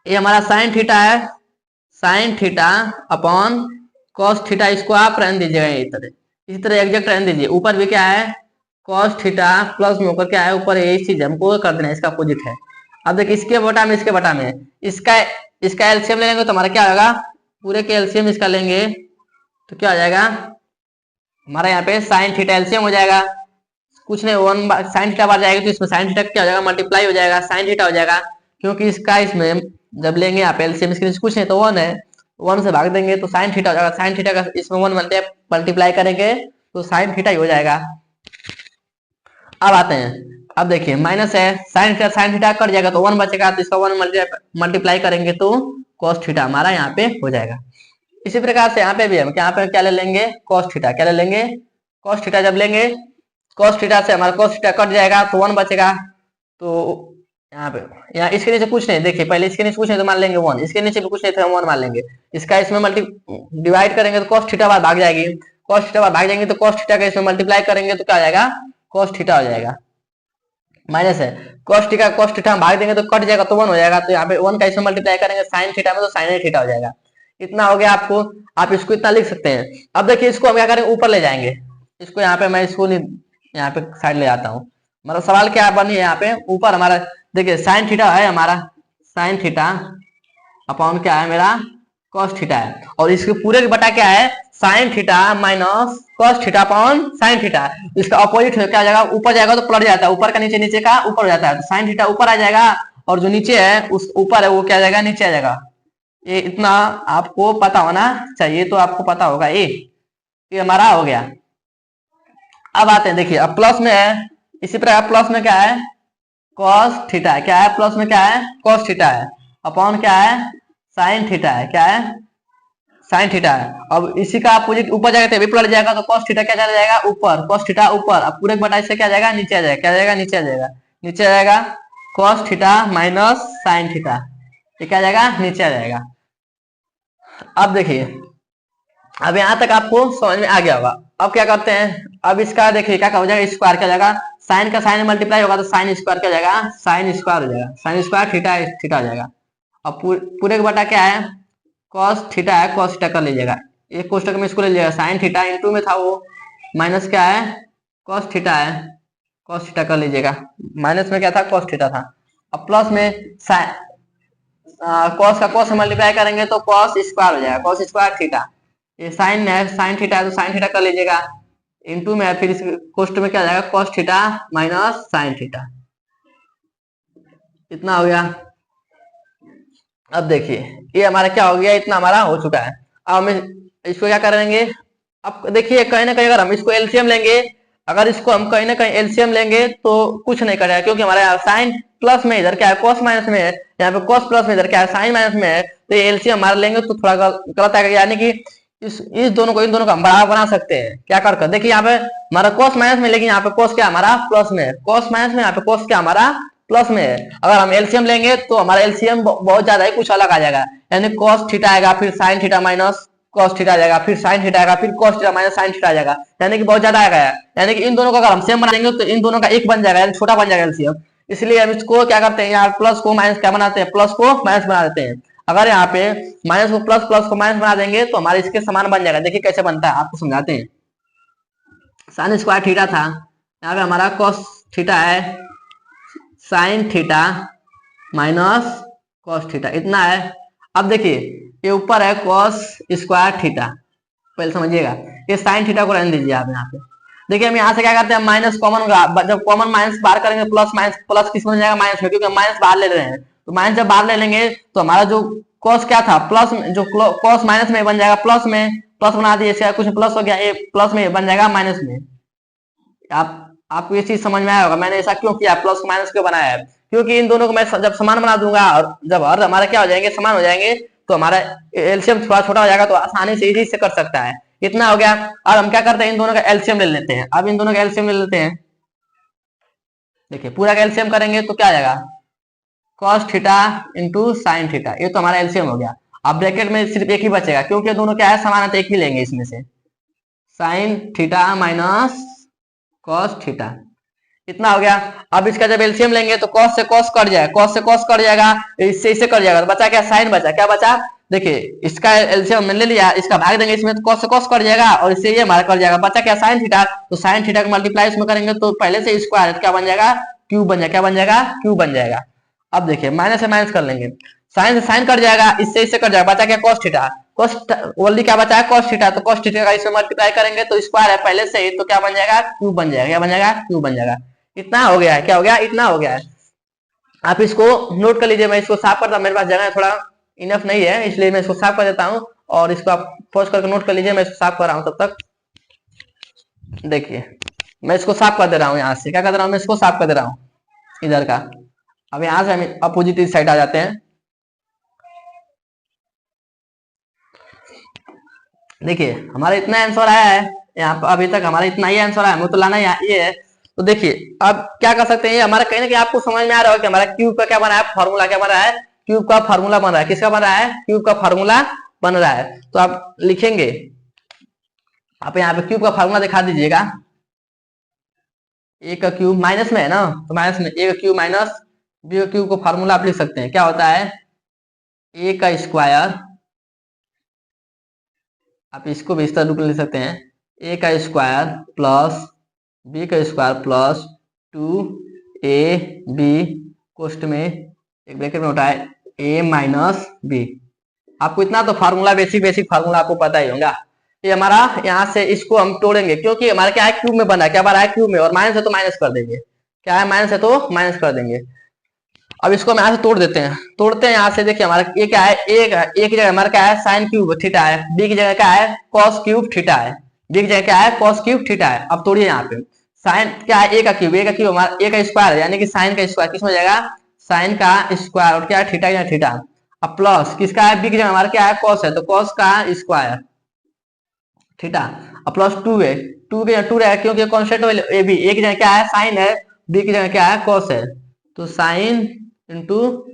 ये हमारा sin θ है, sin θ/cos θ, इसको आप रहने दीजिएगा इसी तरह एग्जैक्ट रहने दीजिए। ऊपर भी क्या है cos θ प्लस में ऊपर क्या है ऊपर यही चीज हमको कर देना है, इसका अपोजिट है। अब देखिए इसके बटा में इसका एलसीएम ले लेंगे तो हमारा क्या होगा, पूरे के एलसीएम इसका लेंगे तो क्या हो जाएगा हमारा यहाँ पे sin θ एलसीएम हो जाएगा, कुछ नहीं 1 sin θ बार जाएगा तो इसमें sin θ क्या हो जाएगा मल्टीप्लाई हो जाएगा sin θ हो जाएगा, क्योंकि इसका इसमें जब लेंगे यहाँ पे एलसीएम इसके कुछ नहीं तो 1 है, 1 से भाग देंगे तो sin θ हो जाएगा, sin θ का इसमें 1 मल्टीप्लाई करेंगे तो sin θ ही हो जाएगा। अब आते हैं, अब देखिए माइनस है sin θ कट जाएगा तो 1 बचेगा, तो इसका 1 मल्टीप्लाई करेंगे तो cos θ हमारा यहाँ पे हो जाएगा। इसी प्रकार से यहाँ पे भी हम यहाँ पे क्या ले लेंगे cos θ, क्या ले लेंगे cos θ, जब लेंगे cos θ से हमारा cos θ कट जाएगा तो 1 बचेगा, तो यहाँ इसके नीचे कुछ नहीं, देखिए पहले इसके नीचे कुछ नहीं तो मान लेंगे 1, इसके नीचे भी कुछ नहीं तो हम 1 मान लेंगे, इसका इसमें डिवाइड करेंगे तो cos θ बार भाग जाएगी, cos θ बार भाग जाएंगे तो cos θ का इसमें मल्टीप्लाई करेंगे तो क्या हो जाएगा cos θ हो जाएगा। माइनस है cos θ हम भाग देंगे तो कट जाएगा तो 1 हो जाएगा, तो यहाँ पे 1 का इसमें मल्टीप्लाई करेंगे sin θ में तो sin θ हो जाएगा। इतना हो गया आपको, आप इसको इतना लिख सकते हैं। अब देखिए इसको हम क्या करेंगे ऊपर ले जाएंगे, इसको यहाँ पे मैं इसको यहाँ पे साइड ले जाता हूँ। मतलब सवाल क्या बनी है यहाँ पे ऊपर हमारा देखिए sin θ है हमारा, sin θ अपॉन क्या है मेरा cos θ है, और इसके पूरे के बटा क्या है sin θ minus cos θ upon sin θ। इसका अपोजिट क्या हो जाएगा ऊपर जाएगा तो पलट जाता है, ऊपर का नीचे नीचे का ऊपर हो जाता है, तो sin θ ऊपर आ जाएगा और जो नीचे है उस ऊपर है वो क्या आ जाएगा नीचे आ जाएगा, ये इतना आपको पता होना चाहिए, तो आपको पता होगा ये हमारा हो गया। अब आते हैं, देखिए अब प्लस में है, इसी प्रकार प्लस में क्या है, कॉस थीटा है। क्या है प्लस में, क्या है कॉस थीटा है, अपॉन क्या है साइन थीटा है, क्या है साइन थीटा है। अब इसी का अपोजिट ऊपर जाएगा तो पलट जाएगा, तो कॉस थीटा क्या चला जाएगा ऊपर, कॉस थीटा ऊपर। अब पूरे बटा इससे क्या जाएगा नीचे आ जाएगा, क्या जाएगा नीचे आ जाएगा, नीचे आ जाएगा cos theta minus sine theta, ये क्या जाएगा नीचे आ जाएगा। अब देखिए अब यहां तक आपको समझ में आ गया होगा। अब क्या करते हैं, अब इसका देखिए क्या हो जाएगा, स्क्वायर क्या जाएगा, साइन का साइन मल्टीप्लाई होगा तो साइन स्क्वायर क्या जाएगा, साइन स्क्वायर हो जाएगा, साइन स्क्वायर थीटा थीटा हो जाएगा। अब पूरे का बटा क्या है, कॉस थीटा है, कॉस थीटा कर लीजिएगा, एक कोष्टक में इसको ले लीजिएगा, साइन थीटा इंटू में था वो, माइनस क्या है कॉस थीटा है, कॉस थीटा कर लीजिएगा, माइनस में क्या था कॉस थीटा था। अब प्लस में कॉस का कॉस मल्टीप्लाई करेंगे तो कॉस स्क्वायर हो जाएगा, कॉस स्क्वायर थीटा, ये साइन है साइन थीटा है तो साइन थीटा कर लीजिएगा, इंटू में फिर इस कोष्ट में क्या आ जाएगा cos theta minus sine theta, इतना हो गया। अब देखिए ये हमारा क्या हो गया, इतना हमारा हो चुका है। अब हम इसको क्या करेंगे, अब देखिए कहीं ना कहीं अगर हम इसको एलसीएम लेंगे, अगर इसको हम कहीं ना कहीं एलसीएम लेंगे तो कुछ नहीं करेगा, क्योंकि हमारे यहाँ साइन प्लस में इधर क्या है कॉस माइनस में है, यहाँ पे कॉस प्लस में इधर क्या है साइन माइनस में है, तो ये एलसीएम हमारा लेंगे तो थोड़ा गलत आएगा, यानी कि इस दोनों को इन दोनों का हम बराबर बना सकते हैं क्या कर देखिए यहाँ पे हमारा कॉस माइनस में, लेकिन यहाँ पे कॉस क्या हमारा प्लस में है, कॉस माइनस में यहाँ पे कॉस क्या हमारा प्लस में है। अगर हम एलसीएम लेंगे तो हमारा एलसीएम बहुत ज्यादा है, कुछ अलग आ जाएगा, यानी कॉस थीटा आएगा, फिर sine theta minus cos theta आ जाएगा, फिर साइन थीटा आएगा, फिर cos theta minus sine theta आ जाएगा, यानी कि बहुत ज्यादा आएगा, यानी कि इन दोनों का अगर हम सेम बना देंगे तो इन दोनों का एक बन जाएगा, यानी छोटा बन जाएगा एलसीएम। इसलिए हम इसको क्या करते हैं, यहाँ प्लस को माइनस क्या बनाते हैं, प्लस को माइनस बना देते हैं। अगर यहाँ पे माइनस को प्लस, प्लस को माइनस बना देंगे तो हमारे इसके समान बन जाएगा। देखिए कैसे बनता है आपको समझाते हैं। साइन स्क्वायर थीटा था, यहाँ पे हमारा कॉस थीटा है, sign theta minus cos theta इतना है। अब देखिए ये ऊपर है कॉस स्क्वायर थीटा, पहले समझिएगा, ये साइन थीटा को रहने दीजिए आप यहाँ पे। देखिए हम यहाँ से क्या करते हैं, माइनस कॉमन, जब कॉमन माइनस बाहर करेंगे प्लस माइनस, प्लस किस में जाएगा माइनस में, क्योंकि हम माइनस बाहर ले रहे हैं, तो माइनस जब बाहर ले लेंगे तो हमारा जो कॉस क्या था प्लस में, जो कॉस माइनस में बन जाएगा प्लस में, प्लस बना दिए, इसका कुछ प्लस हो गया, ये प्लस में बन जाएगा माइनस में। आपको ये चीज समझ में आया होगा मैंने ऐसा क्यों किया, प्लस माइनस क्यों बनाया है, क्योंकि इन दोनों को मैं जब समान बना दूंगा और जब हर हमारा क्या हो जाएंगे समान हो जाएंगे तो हमारा एलसीएम थोड़ा छोटा हो जाएगा, तो आसानी से इजी से कर सकता है। इतना हो गया। और हम क्या करते हैं, इन दोनों का एलसीएम ले लेते हैं। अब इन दोनों का एलसीएम ले लेते हैं, देखिए पूरा का एलसीएम करेंगे तो क्या आ जाएगा, cos theta into sine theta, ये तो हमारा एलसीएम हो गया। अब ब्रैकेट में सिर्फ एक ही बचेगा, क्योंकि दोनों क्या है समान है, तो एक ही लेंगे इसमें से, sign theta minus cos theta, इतना हो गया। अब इसका जब एलसीएम लेंगे तो कॉस से कॉस कट जाएगा, कॉस से कॉस कट जाएगा, इससे इससे कट जाएगा, तो बचा क्या साइन बचा, क्या बचा, देखिए इसका एलसीएम मैंने ले लिया, इसका भाग देंगे इसमें तो कॉस से कॉस कट जाएगा और इससे ये हमारा कट जाएगा, बचा क्या साइन थीटा, तो साइन थीटा का मल्टीप्लाई इसमें करेंगे तो पहले से स्क्वायर क्या बन जाएगा, क्यूब बन जाएगा, क्या बन जाएगा क्यूब बन जाएगा। अब देखिए माइनस से माइनस कर लेंगे, साइन से साइन कट जाएगा, इससे इससे कट जाएगा, बचा क्या कॉस थीटा, कॉस ओनली क्या बचा है कॉस थीटा, तो कॉस थीटा का इसमें मल्टीप्लाई करेंगे तो स्क्वायर है पहले से ही, तो क्या बन जाएगा क्यूब बन जाएगा, क्या बन जाएगा क्यूब बन जाएगा। इतना हो गया है, क्या हो गया, इतना हो गया है। आप इसको नोट कर लीजिए, मैं इसको साफ करता हूँ, मेरे पास जगह थोड़ा इनफ नहीं है, इसलिए मैं इसको साफ कर देता हूँ, और इसको आप पॉज करके नोट कर लीजिए, मैं इसको साफ कर रहा हूँ तब तक। देखिए मैं इसको साफ कर दे रहा हूँ, यहाँ से क्या कर रहा हूँ, मैं इसको साफ कर दे रहा हूँ इधर का। अब यहाँ से हम अपोजिट साइड आ जाते हैं। देखिए हमारा इतना आंसर आया है यहाँ पर, अभी तक हमारा इतना ही आंसर आया, मुझे तो लाना ये है। तो देखिए अब क्या कर सकते हैं, हमारा कहीं ना कहीं आपको समझ में आ रहा है कि हमारा क्यूब का क्या बना है, फॉर्मूला क्या बन रहा है, क्यूब का फॉर्मूला बन रहा है, किसका बन रहा है, क्यूब का फॉर्मूला बन रहा है। तो आप लिखेंगे, आप यहाँ पे क्यूब का फॉर्मूला दिखा दीजिएगा, ए का क्यूब माइनस में है ना, तो माइनस में ए का क्यूब माइनस बी का क्यूब को फॉर्मूला आप लिख सकते हैं, क्या होता है ए का स्क्वायर, आप इसको भी इस तरह लिख सकते हैं, ए का स्क्वायर प्लस बी का स्क्वायर प्लस 2ab कोष्ट में एक ब्रैकेट में होता है ए माइनस बी। आपको इतना तो फार्मूला बेसिक फार्मूला आपको पता ही होगा। ये हमारा यहाँ से इसको हम तोड़ेंगे, क्योंकि हमारा क्या है क्यूब में बना है, क्या बना है क्यूब में, और माइनस है तो माइनस कर देंगे, क्या है माइनस है तो माइनस कर देंगे। अब इसको हम यहाँ से तोड़ देते हैं, तोड़ते हैं यहाँ से। देखिए हमारा ये क्या है, एक की जगह हमारा क्या है साइन क्यूब थीटा है, बी की जगह क्या है कॉस क्यूब थीटा है, बी की जगह क्या है कॉस क्यूब थीटा है। अब तोड़िए यहाँ पे, साइन क्या है ए का क्यूब हमारा ए का स्क्वायर है, यानी कि साइन का स्क्वायर किस में हो जाएगा साइन का स्क्वायर, और क्या है थीटा या थीटा। अब प्लस किसका है बी की जगह हमारा क्या है कॉस है, तो कॉस का स्क्वायर थीटा। अब प्लस टू है, टू के टू रहेगा क्योंकि कॉन्स्टेंट ए बी, ए की जगह क्या है साइन है, बी की जगह क्या है कॉस है, तो sine into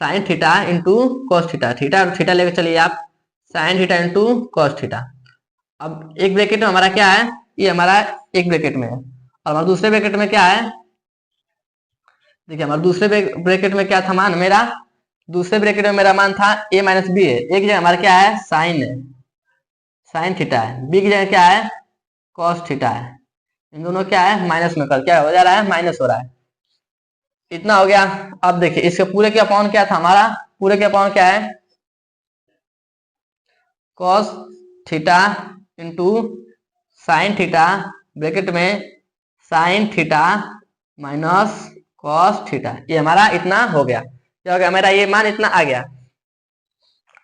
sine theta into cos theta, theta और थीटा लेकर चलिए आप, sign theta into cos theta. अब एक ब्रैकेट में हमारा क्या है, ये हमारा एक ब्रैकेट में है, और हमारा दूसरे ब्रैकेट में क्या है, देखिए हमारे दूसरे ब्रैकेट में क्या था मान मेरा, दूसरे ब्रैकेट में मेरा मान था a माइनस बी है, एक जगह हमारा क्या है साइन है, साइन थीटा है, बी की जगह क्या है कॉस थीटा है, इन दोनों क्या है माइनस में कर क्या हो जा रहा है माइनस हो रहा है। इतना हो गया। अब देखिए इसके पूरे के अपॉन क्या था हमारा, पूरे के अपॉन क्या है cos theta into sine theta bracket में sine theta minus cos theta, ये हमारा इतना हो गया। क्या हो गया मेरा ये मान इतना आ गया।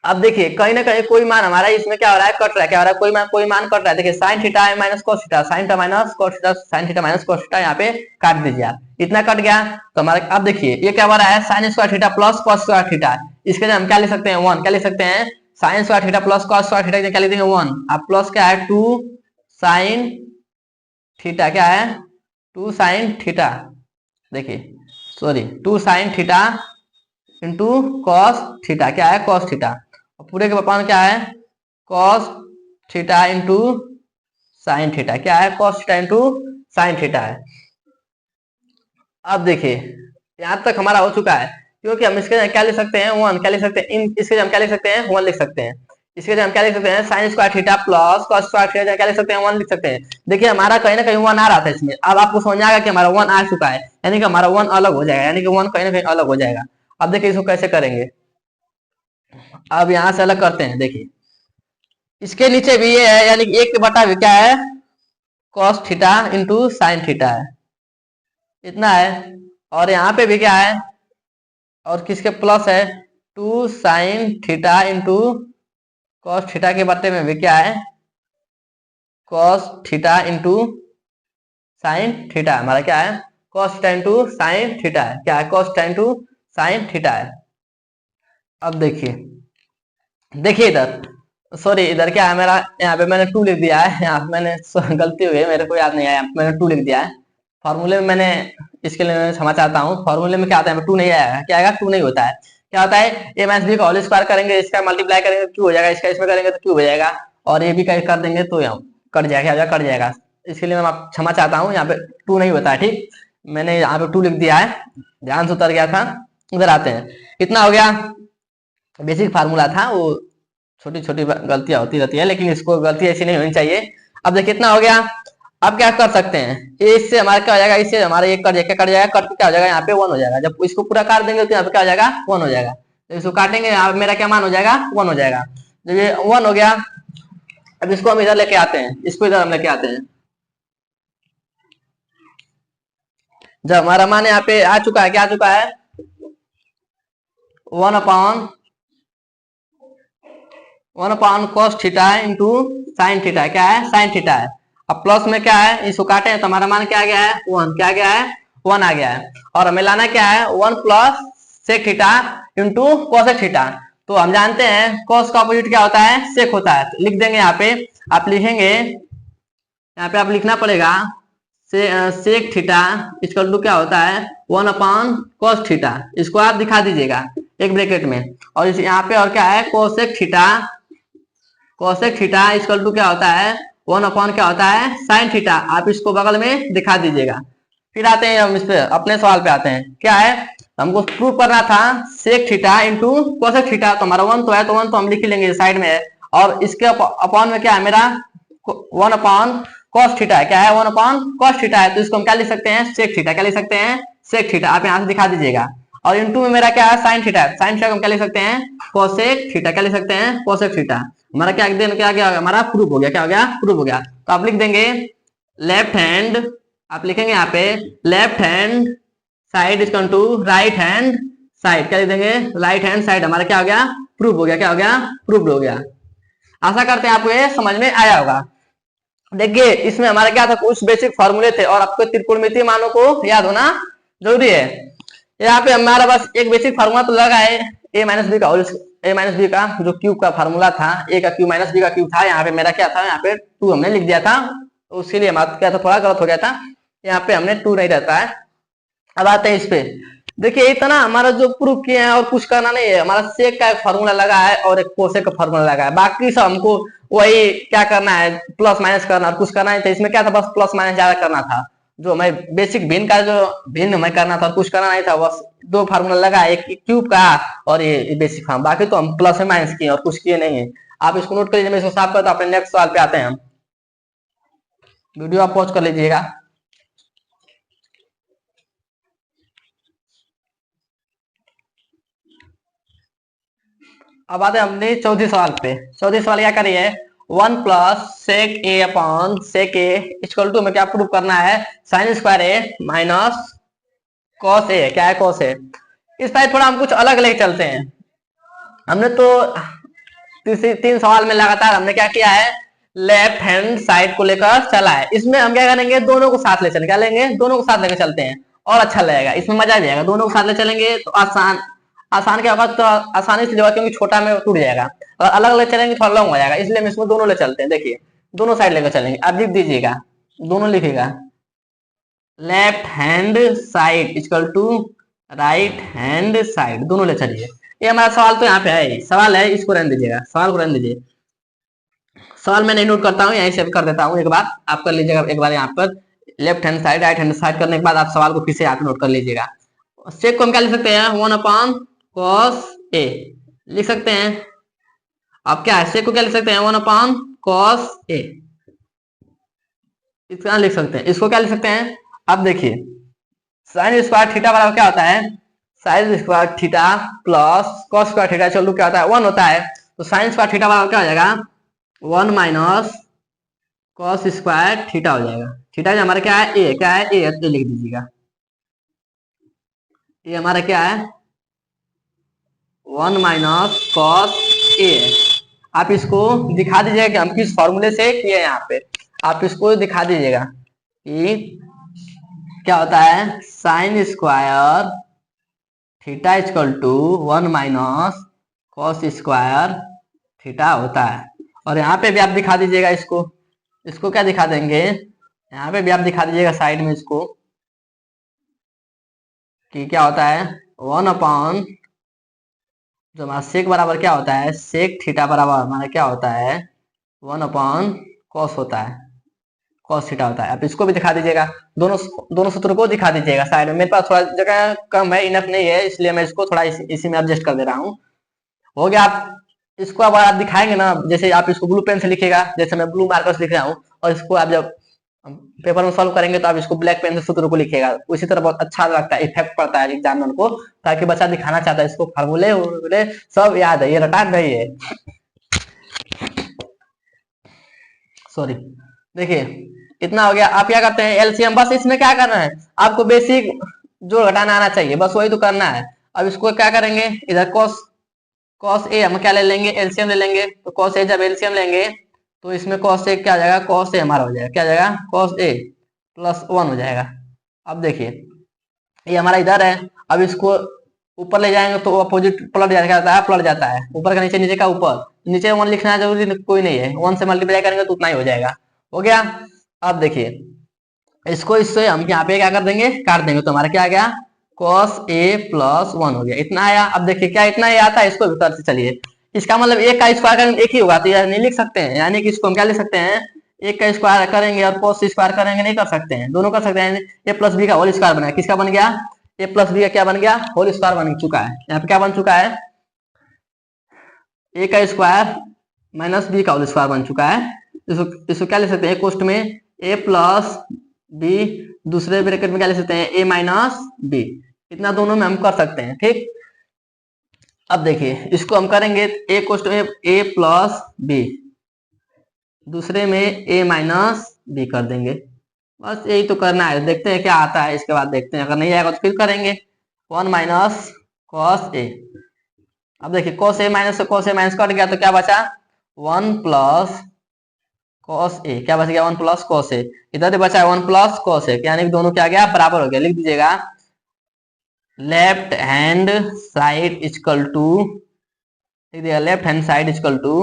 अब देखिए कहीं ना कहीं कोई मान हमारा इसमें क्या हो रहा है कट रहा है, क्या हो रहा है कोई मान कट रहा है। देखिए sign theta minus cos theta, sign theta minus cos theta, sign theta minus cos theta, यहाँ पे काट दीजिए आप, इतना कट गया। तो हमारा अब देखिए ये क्या हो रहा है sine square theta plus cos square theta, इसके लिए हम क्या लिख सकते हैं वन, क्या लिख सकते हैं sign square theta plus cos square theta क्या लिख देंगे वन। अब प्लस क्या है टू साइन थीटा, क्या है टू साइन थीटा, देखिए sorry two sine theta into cos theta, क्या है कॉस थीटा, और पूरे के पापा क्या है cos theta into sine theta, क्या है cos theta into sine theta है। अब देखिए यहां तक हमारा हो चुका है, क्योंकि हम इसके क्या लिख सकते हैं वन, क्या लिख सकते हैं इन इसके हम क्या लिख सकते हैं वन लिख सकते हैं, इसके हम क्या लिख सकते हैं sign square theta plus cos square theta क्या लिख सकते हैं वन लिख सकते हैं। देखिए हमारा कहीं ना कहीं वन आ रहा था इसमें, अब आपको समझ आएगा कि हमारा वन आ चुका है, यानी कि हमारा वन अलग हो जाएगा, यानी कि वन कहीं ना कहीं अलग हो जाएगा। अब देखिए इसको कैसे करेंगे, अब यहां से अलग करते हैं। देखिए इसके नीचे भी ये है, यानी कि एक बटा भी क्या है cos theta into sine theta है, इतना है। और यहाँ पे भी क्या है और किसके प्लस है two sine theta into cos theta के बट्टे में भी क्या है cos theta into sine theta, हमारा क्या है cos theta into sine theta है, क्या है cos theta into sine theta है। अब देखिए देखिए इधर सॉरी इधर क्या है मेरा, यहाँ पे मैंने टू लिख दिया है, यहाँ पे मैंने गलती हुई है मेरे को याद नहीं आया, मैंने टू लिख दिया है फॉर्मूले में, मैंने इसके लिए मैं क्षमा चाहता हूँ। फॉर्मूले में क्या आता है टू नहीं आया, क्या आएगा टू नहीं होता है, क्या होता है ए माइनस बी का होल स्क्वायर करेंगे, इसका मल्टीप्लाई करेंगे तो क्यों हो जाएगा, इसका इसमें करेंगे तो क्यों हो जाएगा, और ये भी कर देंगे तो कट जाएगा, कट जाएगा। इसके लिए मैं क्षमा चाहता हूँ, यहाँ पे टू नहीं होता है, ठीक मैंने यहाँ पे टू लिख दिया है, ध्यान से उतर गया था। उधर आते हैं, इतना हो गया बेसिक फार्मूला था, वो छोटी छोटी गलतियां होती रहती है, लेकिन इसको गलती ऐसी नहीं होनी चाहिए। अब देखिए कितना हो गया, अब क्या कर सकते हैं ये इससे हमारा क्या हो जाएगा, इससे हमारा एक कट जाएगा, कट जाएगा, कट क्या हो जाएगा यहाँ पे वन हो जाएगा, जब इसको पूरा काट देंगे तो यहाँ पे क्या हो जाएगा वन हो जाएगा, तो इसको काटेंगे यहाँ मेरा क्या मान हो जाएगा वन हो जाएगा। जब ये वन हो गया अब इसको हम इधर लेके आते हैं, इसको इधर हम लेके आते हैं, जब हमारा मान यहाँ पे आ चुका है, क्या आ चुका है one upon cos theta into sine theta, क्या है साइन थीटा है। अब प्लस में क्या है इसको काटे हैं तो हमारा मान क्या आ गया है वन, क्या आ गया है वन आ गया है, और हमें लाना क्या है one plus sec theta into cosec theta. तो हम जानते हैं कॉस का अपोजिट क्या होता है सेक होता है, तो लिख देंगे यहाँ पे, आप लिखेंगे यहाँ पे आप लिखना पड़ेगा सेक थीटा इक्वल टू क्या होता है वन अपॉन कॉस थीटा, इसको आप दिखा दीजिएगा एक ब्रैकेट में, और इस यहाँ पे और क्या है cosec theta, cosec theta equal to क्या होता है वन अपॉन क्या होता है साइन थीटा, आप इसको बगल में दिखा दीजिएगा। फिर आते हैं हम इस पे अपने सवाल पे आते हैं, क्या है हमको प्रूव करना था sec theta into cosec theta, तो हमारा वन तो है तो वन तो हम लिख लेंगे साइड में है, और इसके अपॉन में क्या है मेरा वन अपॉन कॉस थीटा है, क्या है वन अपॉन कॉस थीटा है, तो इसको हम क्या लिख सकते हैं सेक थीटा, क्या लिख सकते हैं सेक थीटा, आप यहाँ से दिखा दीजिएगा। और इनटू में मेरा क्या है साइन थीटा, साइन थीटा को हम क्या लिख सकते हैं कोसेक थीटा, क्या लिख सकते हैं कोसेक थीटा। हमारा क्या क्या क्या हमारा प्रूफ हो गया, क्या हो गया प्रूफ हो गया। तो आप लिख देंगे लेफ्ट हैंड, आप लिखेंगे यहाँ पे left hand side is equal to right hand side क्या लिख देंगे, राइट हैंड साइड हमारा क्या हो गया, प्रूफ हो गया, क्या हो गया, प्रूफ हो गया। आशा करते हैं आपको ये समझ में आया होगा। देखिए इसमें हमारा क्या था, कुछ बेसिक फॉर्मूले थे और आपको त्रिकोणमितीय मानों को याद होना जरूरी है। यहाँ पे हमारा बस एक बेसिक फार्मूला तो लगा है, ए माइनस बी का ए माइनस बी का जो क्यूब का फार्मूला था, ए का क्यूब माइनस बी का क्यूब था। यहाँ पे मेरा क्या था, यहाँ पे 2 हमने लिख दिया था, तो उसके लिए हमारा क्या था, थोड़ा गलत हो गया था, यहाँ पे हमने 2 नहीं रहता है। अब आते हैं इस पे। देखिए इतना हमारा जो प्रूफ किए हैं और कुछ करना नहीं है, हमारा सेक का एक फार्मूला लगा है और एक कोसेक का फार्मूला लगा है, बाकी सब हमको वही क्या करना है, प्लस माइनस करना और कुछ करना नहीं था। इसमें क्या था, बस प्लस माइनस ज्यादा करना था, जो हमें बेसिक भिन्न का जो भिन्न हमें करना था, कुछ करना नहीं था, बस 2 फार्मूला लगा है, एक क्यूब का और ये बेसिक फॉर्म, बाकी तो हम प्लस में माइनस किए और कुछ किए नहीं है। आप इसको नोट कर लीजिए, मैं इसको साफ करता हूं, अपने नेक्स्ट सवाल पे आते हैं हम। वीडियो आप पॉज कर लीजिएगा। अब आते हैं अपने चौथे सवाल पे। चौथे सवाल क्या करिए, 1 plus sec A upon sec A equal to में क्या प्रूव करना है, sine square A minus cos A, क्या है कॉस ए। इस पर थोड़ा हम कुछ अलग लेके चलते हैं। हमने तो 3 सवाल में लगातार हमने क्या किया है, लेफ्ट हैंड साइड को लेकर चला है। इसमें हम क्या करेंगे, दोनों को साथ ले चलेंगे, क्या लेंगे, दोनों को साथ लेकर चलते हैं और अच्छा लगेगा, इसमें मजा भी आएगा। दोनों को साथ ले चलेंगे तो आसान आसान क्या होगा, तो आसानी से जो है, क्योंकि छोटा में टूट जाएगा, और अलग अलग चलेंगे थोड़ा लॉन्ग हो जाएगा, इसलिए हम इसमें दोनों ले चलते हैं। देखिए दोनों साइड लेकर चलेंगे, आप लिख दीजिएगा, दोनों लिखेगा, left hand side equal to right hand side, दोनों ले चलिए। ये हमारा सवाल तो यहाँ पे है, सवाल है, इसको रहने दीजिएगा, सवाल को रहने दीजिए। सवाल मैं नहीं नोट करता हूँ, यहीं से कर देता हूँ, एक बार आप कर लीजिएगा, एक बार यहाँ पर left hand side right hand side करने के बाद आप सवाल को फिर से आप नोट कर लीजिएगा। सेक को हम क्या लिख सकते हैं, 1 अपॉन कॉस ए लिख सकते हैं। अब क्या है, सेक को क्या लिख सकते हैं, 1 अपॉन कॉस ए, इसका लिख सकते हैं। इसको क्या लिख सकते हैं, अब देखिए साइन स्क्वायर थीटा बराबर क्या होता है, sine square theta plus cos square theta, चलो क्या होता है, 1 होता है। तो साइन स्क्वायर थीटा बराबर क्या हो जाएगा, 1 माइनस कॉस स्क्वायर थीटा हो जाएगा। थीटा हमारा क्या है, ए, क्या है, ए लिख दीजिएगा। ये हमारा क्या है, 1 माइनस कॉस ए। आप इसको दिखा दीजिएगा कि हम किस फॉर्मूले से किए यहाँ पे, आप इसको दिखा दीजिएगा कि क्या होता है, sine square theta equal to 1 minus cos square theta होता है। और यहाँ पे भी आप दिखा दीजिएगा इसको, इसको क्या दिखा देंगे, यहाँ पे भी आप दिखा दीजिएगा साइड में इसको, कि क्या होता है, 1 अपॉन जो हमारा सेक बराबर क्या होता है, सेक थीटा बराबर हमारा क्या होता है, 1 अपॉन कॉस होता है, कॉस थीटा होता है। आप इसको भी दिखा दीजिएगा, दोनों दोनों सूत्रों को दिखा दीजिएगा साइड में। मेरे पास थोड़ा जगह कम है, इनफ नहीं है, इसलिए मैं इसको थोड़ा इसी में एडजस्ट कर दे रहा हूँ। हो गया। आप इसको अब आप दिखाएंगे ना, जैसे आप इसको ब्लू पेन से लिखिएगा, जैसे मैं ब्लू मार्कर से लिख रहा हूँ, और इसको आप जब पेपर में सॉल्व करेंगे तो आप इसको ब्लैक पेन से सूत्र को लिखिएगा, उसी तरह बहुत अच्छा लगता है, इफेक्ट पड़ता है एग्जामिनर को, ताकि बच्चा दिखाना चाहता है इसको फार्मूले सब याद है, ये रटा नहीं है। सॉरी, देखिए इतना हो गया। आप क्या करते हैं, एलसीएम, बस इसमें क्या करना है, आपको बेसिक जोड़ घटाना आना चाहिए, बस वही तो करना है। अब इसको क्या करेंगे, इधर कॉस ए हम क्या ले लेंगे, एलसीएम ले लेंगे, तो कॉस ए जब एलसीएम लेंगे तो इसमें कॉस ए क्या आ जाएगा, कॉस ए हमारा हो जाएगा, क्या जाएगा, कॉस ए प्लस 1 हो जाएगा। अब देखिए ये हमारा इधर है, अब इसको ऊपर ले जाएंगे तो अपोजिट पलट जाता है, पलट जाता है, ऊपर का नीचे, नीचे का ऊपर, नीचे 1 लिखना जरूरी कोई नहीं है, 1 से मल्टीप्लाई करेंगे तो उतना ही हो जाएगा। हो गया। अब देखिए इसको इससे हम यहाँ पे क्या कर देंगे, काट देंगे, तो हमारा क्या आ गया, cos a प्लस 1 हो गया, इतना आया। अब देखिए क्या इतना ही आता है, इसको भी करते चलिए, इसका मतलब एक का स्क्वायर करेंगे एक ही होगा, तो यार नहीं लिख सकते हैं, यानी कि इसको हम क्या लिख सकते हैं, एक का स्क्वायर करेंगे और cos स्क्वायर करेंगे, नहीं कर सकते हैं, दोनों कर सकते हैं। ए प्लस बी का होल स्क्वायर बना, किसका बन गया, ए प्लस बी का क्या बन गया, होल स्क्वायर बन चुका है। यहाँ पे क्या बन चुका है, ए का स्क्वायर माइनस बी का होल स्क्वायर बन चुका है। इसको क्या लिख सकते हैं, कोष्ट में ए प्लस बी, दूसरे ब्रैकेट में क्या लिख सकते हैं, ए माइनस बी, इतना दोनों में हम कर सकते हैं, ठीक। अब देखिए इसको हम करेंगे, ए कोष्ट में ए प्लस बी, दूसरे में ए माइनस बी कर देंगे, बस यही तो करना है। देखते हैं क्या आता है, इसके बाद देखते हैं, अगर नहीं आएगा तो फिर करेंगे। 1 माइनस कॉस ए। अब देखिए cos ए माइनस से cos ए माइनस कट गया तो क्या बचा 1 प्लस cos ए, क्या बच गया 1 प्लस cos ए। इधर बचा है 1 प्लस cos ए, यानी कि दोनों क्या गया बराबर हो गया। लिख दीजिएगा left hand side equal to, लिख दीजिएगा left hand side equal to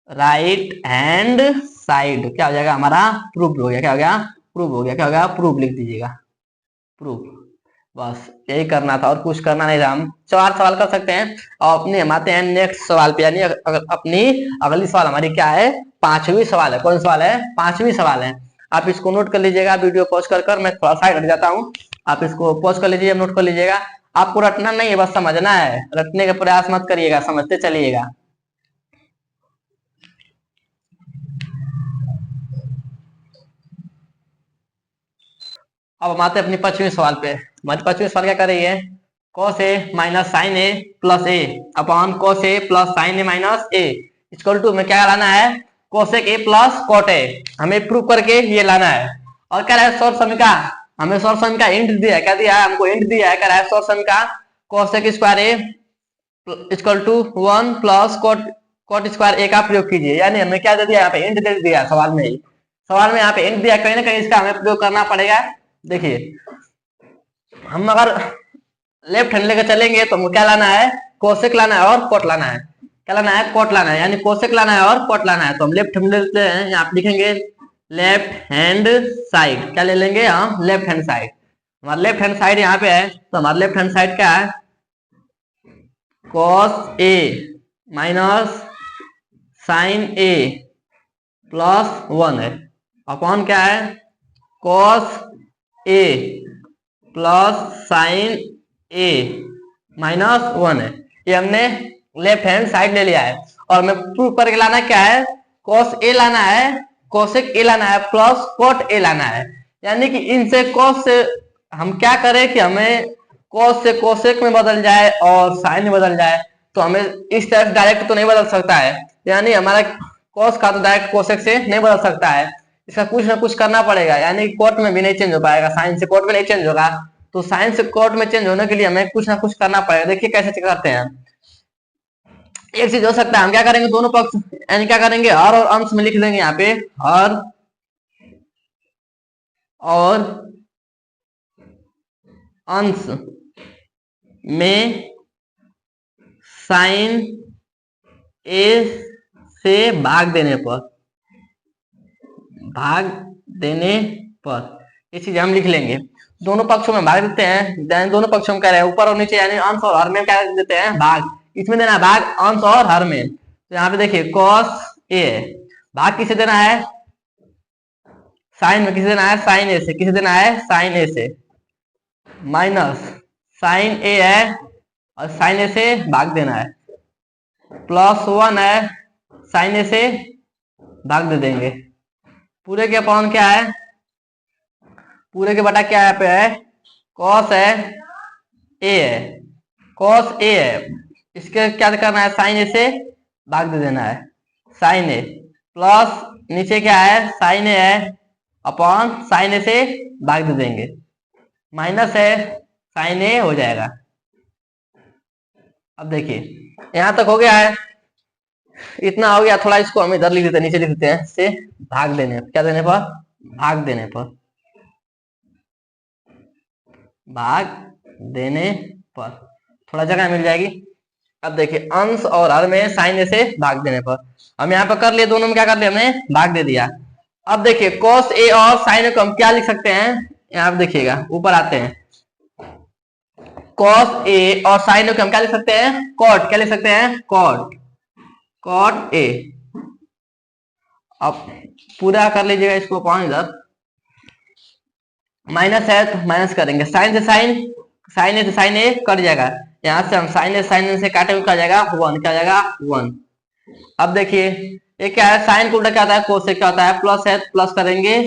right hand side. क्या हो जाएगा हमारा प्रूफ हो गया, क्या हो गया प्रूफ हो गया, क्या हो गया प्रूफ। लिख दीजिएगा प्रूफ। बस यही करना था और कुछ करना नहीं था। हम 4 सवाल कर सकते हैं और अपने हम आते हैं नेक्स्ट सवाल पे, यानी अपनी अगली सवाल हमारी क्या है 5वीं सवाल है। कौन सवाल है 5वीं सवाल है। आप इसको नोट कर लीजिएगा, वीडियो पॉज कर मैं थोड़ा साइड हट जाता हूँ। आप इसको पॉज कर लीजिए, नोट कर लीजिएगा। आपको रटना नहीं है, बस समझना है, रटने का प्रयास मत करिएगा, समझते चलिएगा। अब हम आते हैं अपनी 5वीं सवाल पे। हमारी 5वीं सवाल क्या कर रही है cos A minus sine A plus A upon cos A plus sine A minus A equal to में क्या लाना है cosec A plus cot A. हमें प्रूव करके ये लाना है। और क्या रहा है शॉर्ट समीका, हमें शॉर्ट समीका इंट दिया है, क्या दिया है हमको इंट दिया है, क्या रहा है शॉर्ट समीका cosec square A equal to 1 plus cot square A का प्रयोग कीजिए। यानी हमें क्या दे दिया यहाँ पे इंट दे दिया सवाल में ही, सवाल में यहाँ पे इंट दिया, कहीं ना कहीं इसका हमें प्रयोग करना पड़ेगा। देखिए हम अगर लेफ्ट हैंड लेकर चलेंगे तो हमको क्या लाना है कोसेक लाना है और कोट लाना है। क्या लाना है कोट लाना है, यानी कोसेक लाना है और कोट लाना है। तो हम लेफ्ट हैंड लेते हैं, यहाँ पे लिखेंगे लेफ्ट हैंड साइड। क्या ले लेंगे हम लेफ्ट हैंड साइड। हमारा लेफ्ट हैंड साइड यहाँ पे है, तो हमारा लेफ्ट हैंड साइड क्या है cos A minus sine A plus 1 है अपॉन क्या है cos A plus sine A minus 1 है। ये हमने लेफ्ट हैंड साइड ले लिया है और हमें प्रूव करके लाना क्या है cos ए लाना है, cosec ए लाना है प्लस cot ए लाना है। यानी कि इनसे cos से हम क्या करें कि हमें cos से cosec में बदल जाए और sin में बदल जाए। तो हमें इस तरफ डायरेक्ट तो नहीं बदल सकता है, यानी हमारा cos का तो डायरेक्ट cosec से नहीं बदल सकता है, इसका कुछ ना कुछ करना पड़ेगा। यानी कोट में भी नहीं चेंज हो पाएगा, साइन से कोट में नहीं चेंज होगा, तो साइन से कोट में चेंज होने के लिए हमें कुछ ना कुछ करना पड़ेगा। देखिए कैसे करते हैं। एक चीज हो सकता है हम क्या करेंगे दोनों पक्ष यानी क्या करेंगे हर और अंश में लिख देंगे यहाँ पे हर और अंश में साइन ए से भाग देने पर ये चीज हम लिख लेंगे। दोनों पक्षों में भाग देते हैं, दोनों पक्षों में कह रहे हैं ऊपर और नीचे, यानी अंश और हर में क्या देते हैं भाग। इसमें देना है भाग अंश और हर में। तो यहाँ पे देखिए cos ए भाग किसे देना है साइन में, किसे देना है साइन ए से, किसे देना है साइन ए से, माइनस साइन ए है और साइन ए से भाग देना है, प्लस 1 है साइन ए से भाग दे देंगे। पूरे के अपॉन क्या है पूरे के बटा क्या पे है cos है ए है, cos ए है, इसके क्या करना है साइन ए से भाग दे देना है साइन ए, प्लस नीचे क्या है साइन ए है अपॉन साइन ए से भाग दे देंगे, माइनस है साइन ए हो जाएगा। अब देखिए यहां तक हो गया है, इतना हो गया। थोड़ा इसको हम इधर लिख देते हैं, नीचे लिख देते हैं से भाग देने, क्या देने पर भाग देने पर, भाग देने पर थोड़ा जगह मिल जाएगी। अब देखिए अंश और हर में साइन ए से भाग देने पर हम यहाँ पर कर लिए, दोनों में क्या कर लिया हमने भाग दे दिया। अब देखिए cos ए और साइन ए को हम क्या लिख सकते हैं, यहाँ पे देखिएगा ऊपर आते हैं, cos ए और साइन ए को हम क्या लिख सकते हैं cot, क्या लिख सकते हैं cot ए। अब पूरा कर लीजिएगा इसको अपॉन, इधर माइनस है तो माइनस करेंगे, साइन से साइन ए से साइन ए कट जाएगा, यहां से हम साइन ए से काटे क्या जाएगा 1, क्या जाएगा 1। अब देखिए ये क्या है साइन को उल्टा क्या होता है कोसेक क्या होता है प्लस है, प्लस करेंगे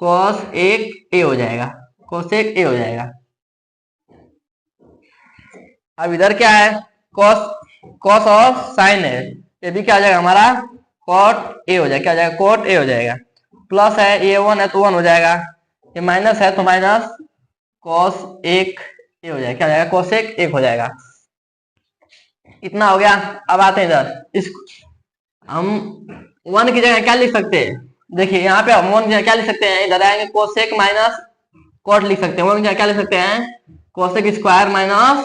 cos एक ए हो जाएगा, कोसेक ए हो जाएगा। अब इधर क्या है cos और साइन है, ये भी क्या हो जाएगा हमारा cot ए हो जाएगा, क्या हो जाएगा cot ए हो जाएगा, प्लस है ये 1 है तो 1 हो जाएगा, ये माइनस है तो माइनस cos एक ए हो जाएगा, क्या हो जाएगा कोसेक 1 हो जाएगा। इतना हो गया। अब आते हैं इधर, इस हम 1 की जगह क्या लिख सकते हैं, देखिए यहाँ पे हम 1 की जगह क्या लिख सकते हैं, इधर आएंगे कोसेक माइनस कॉट लिख सकते हैं। 1 की जगह क्या लिख सकते हैं, कोसेक स्क्वायर माइनस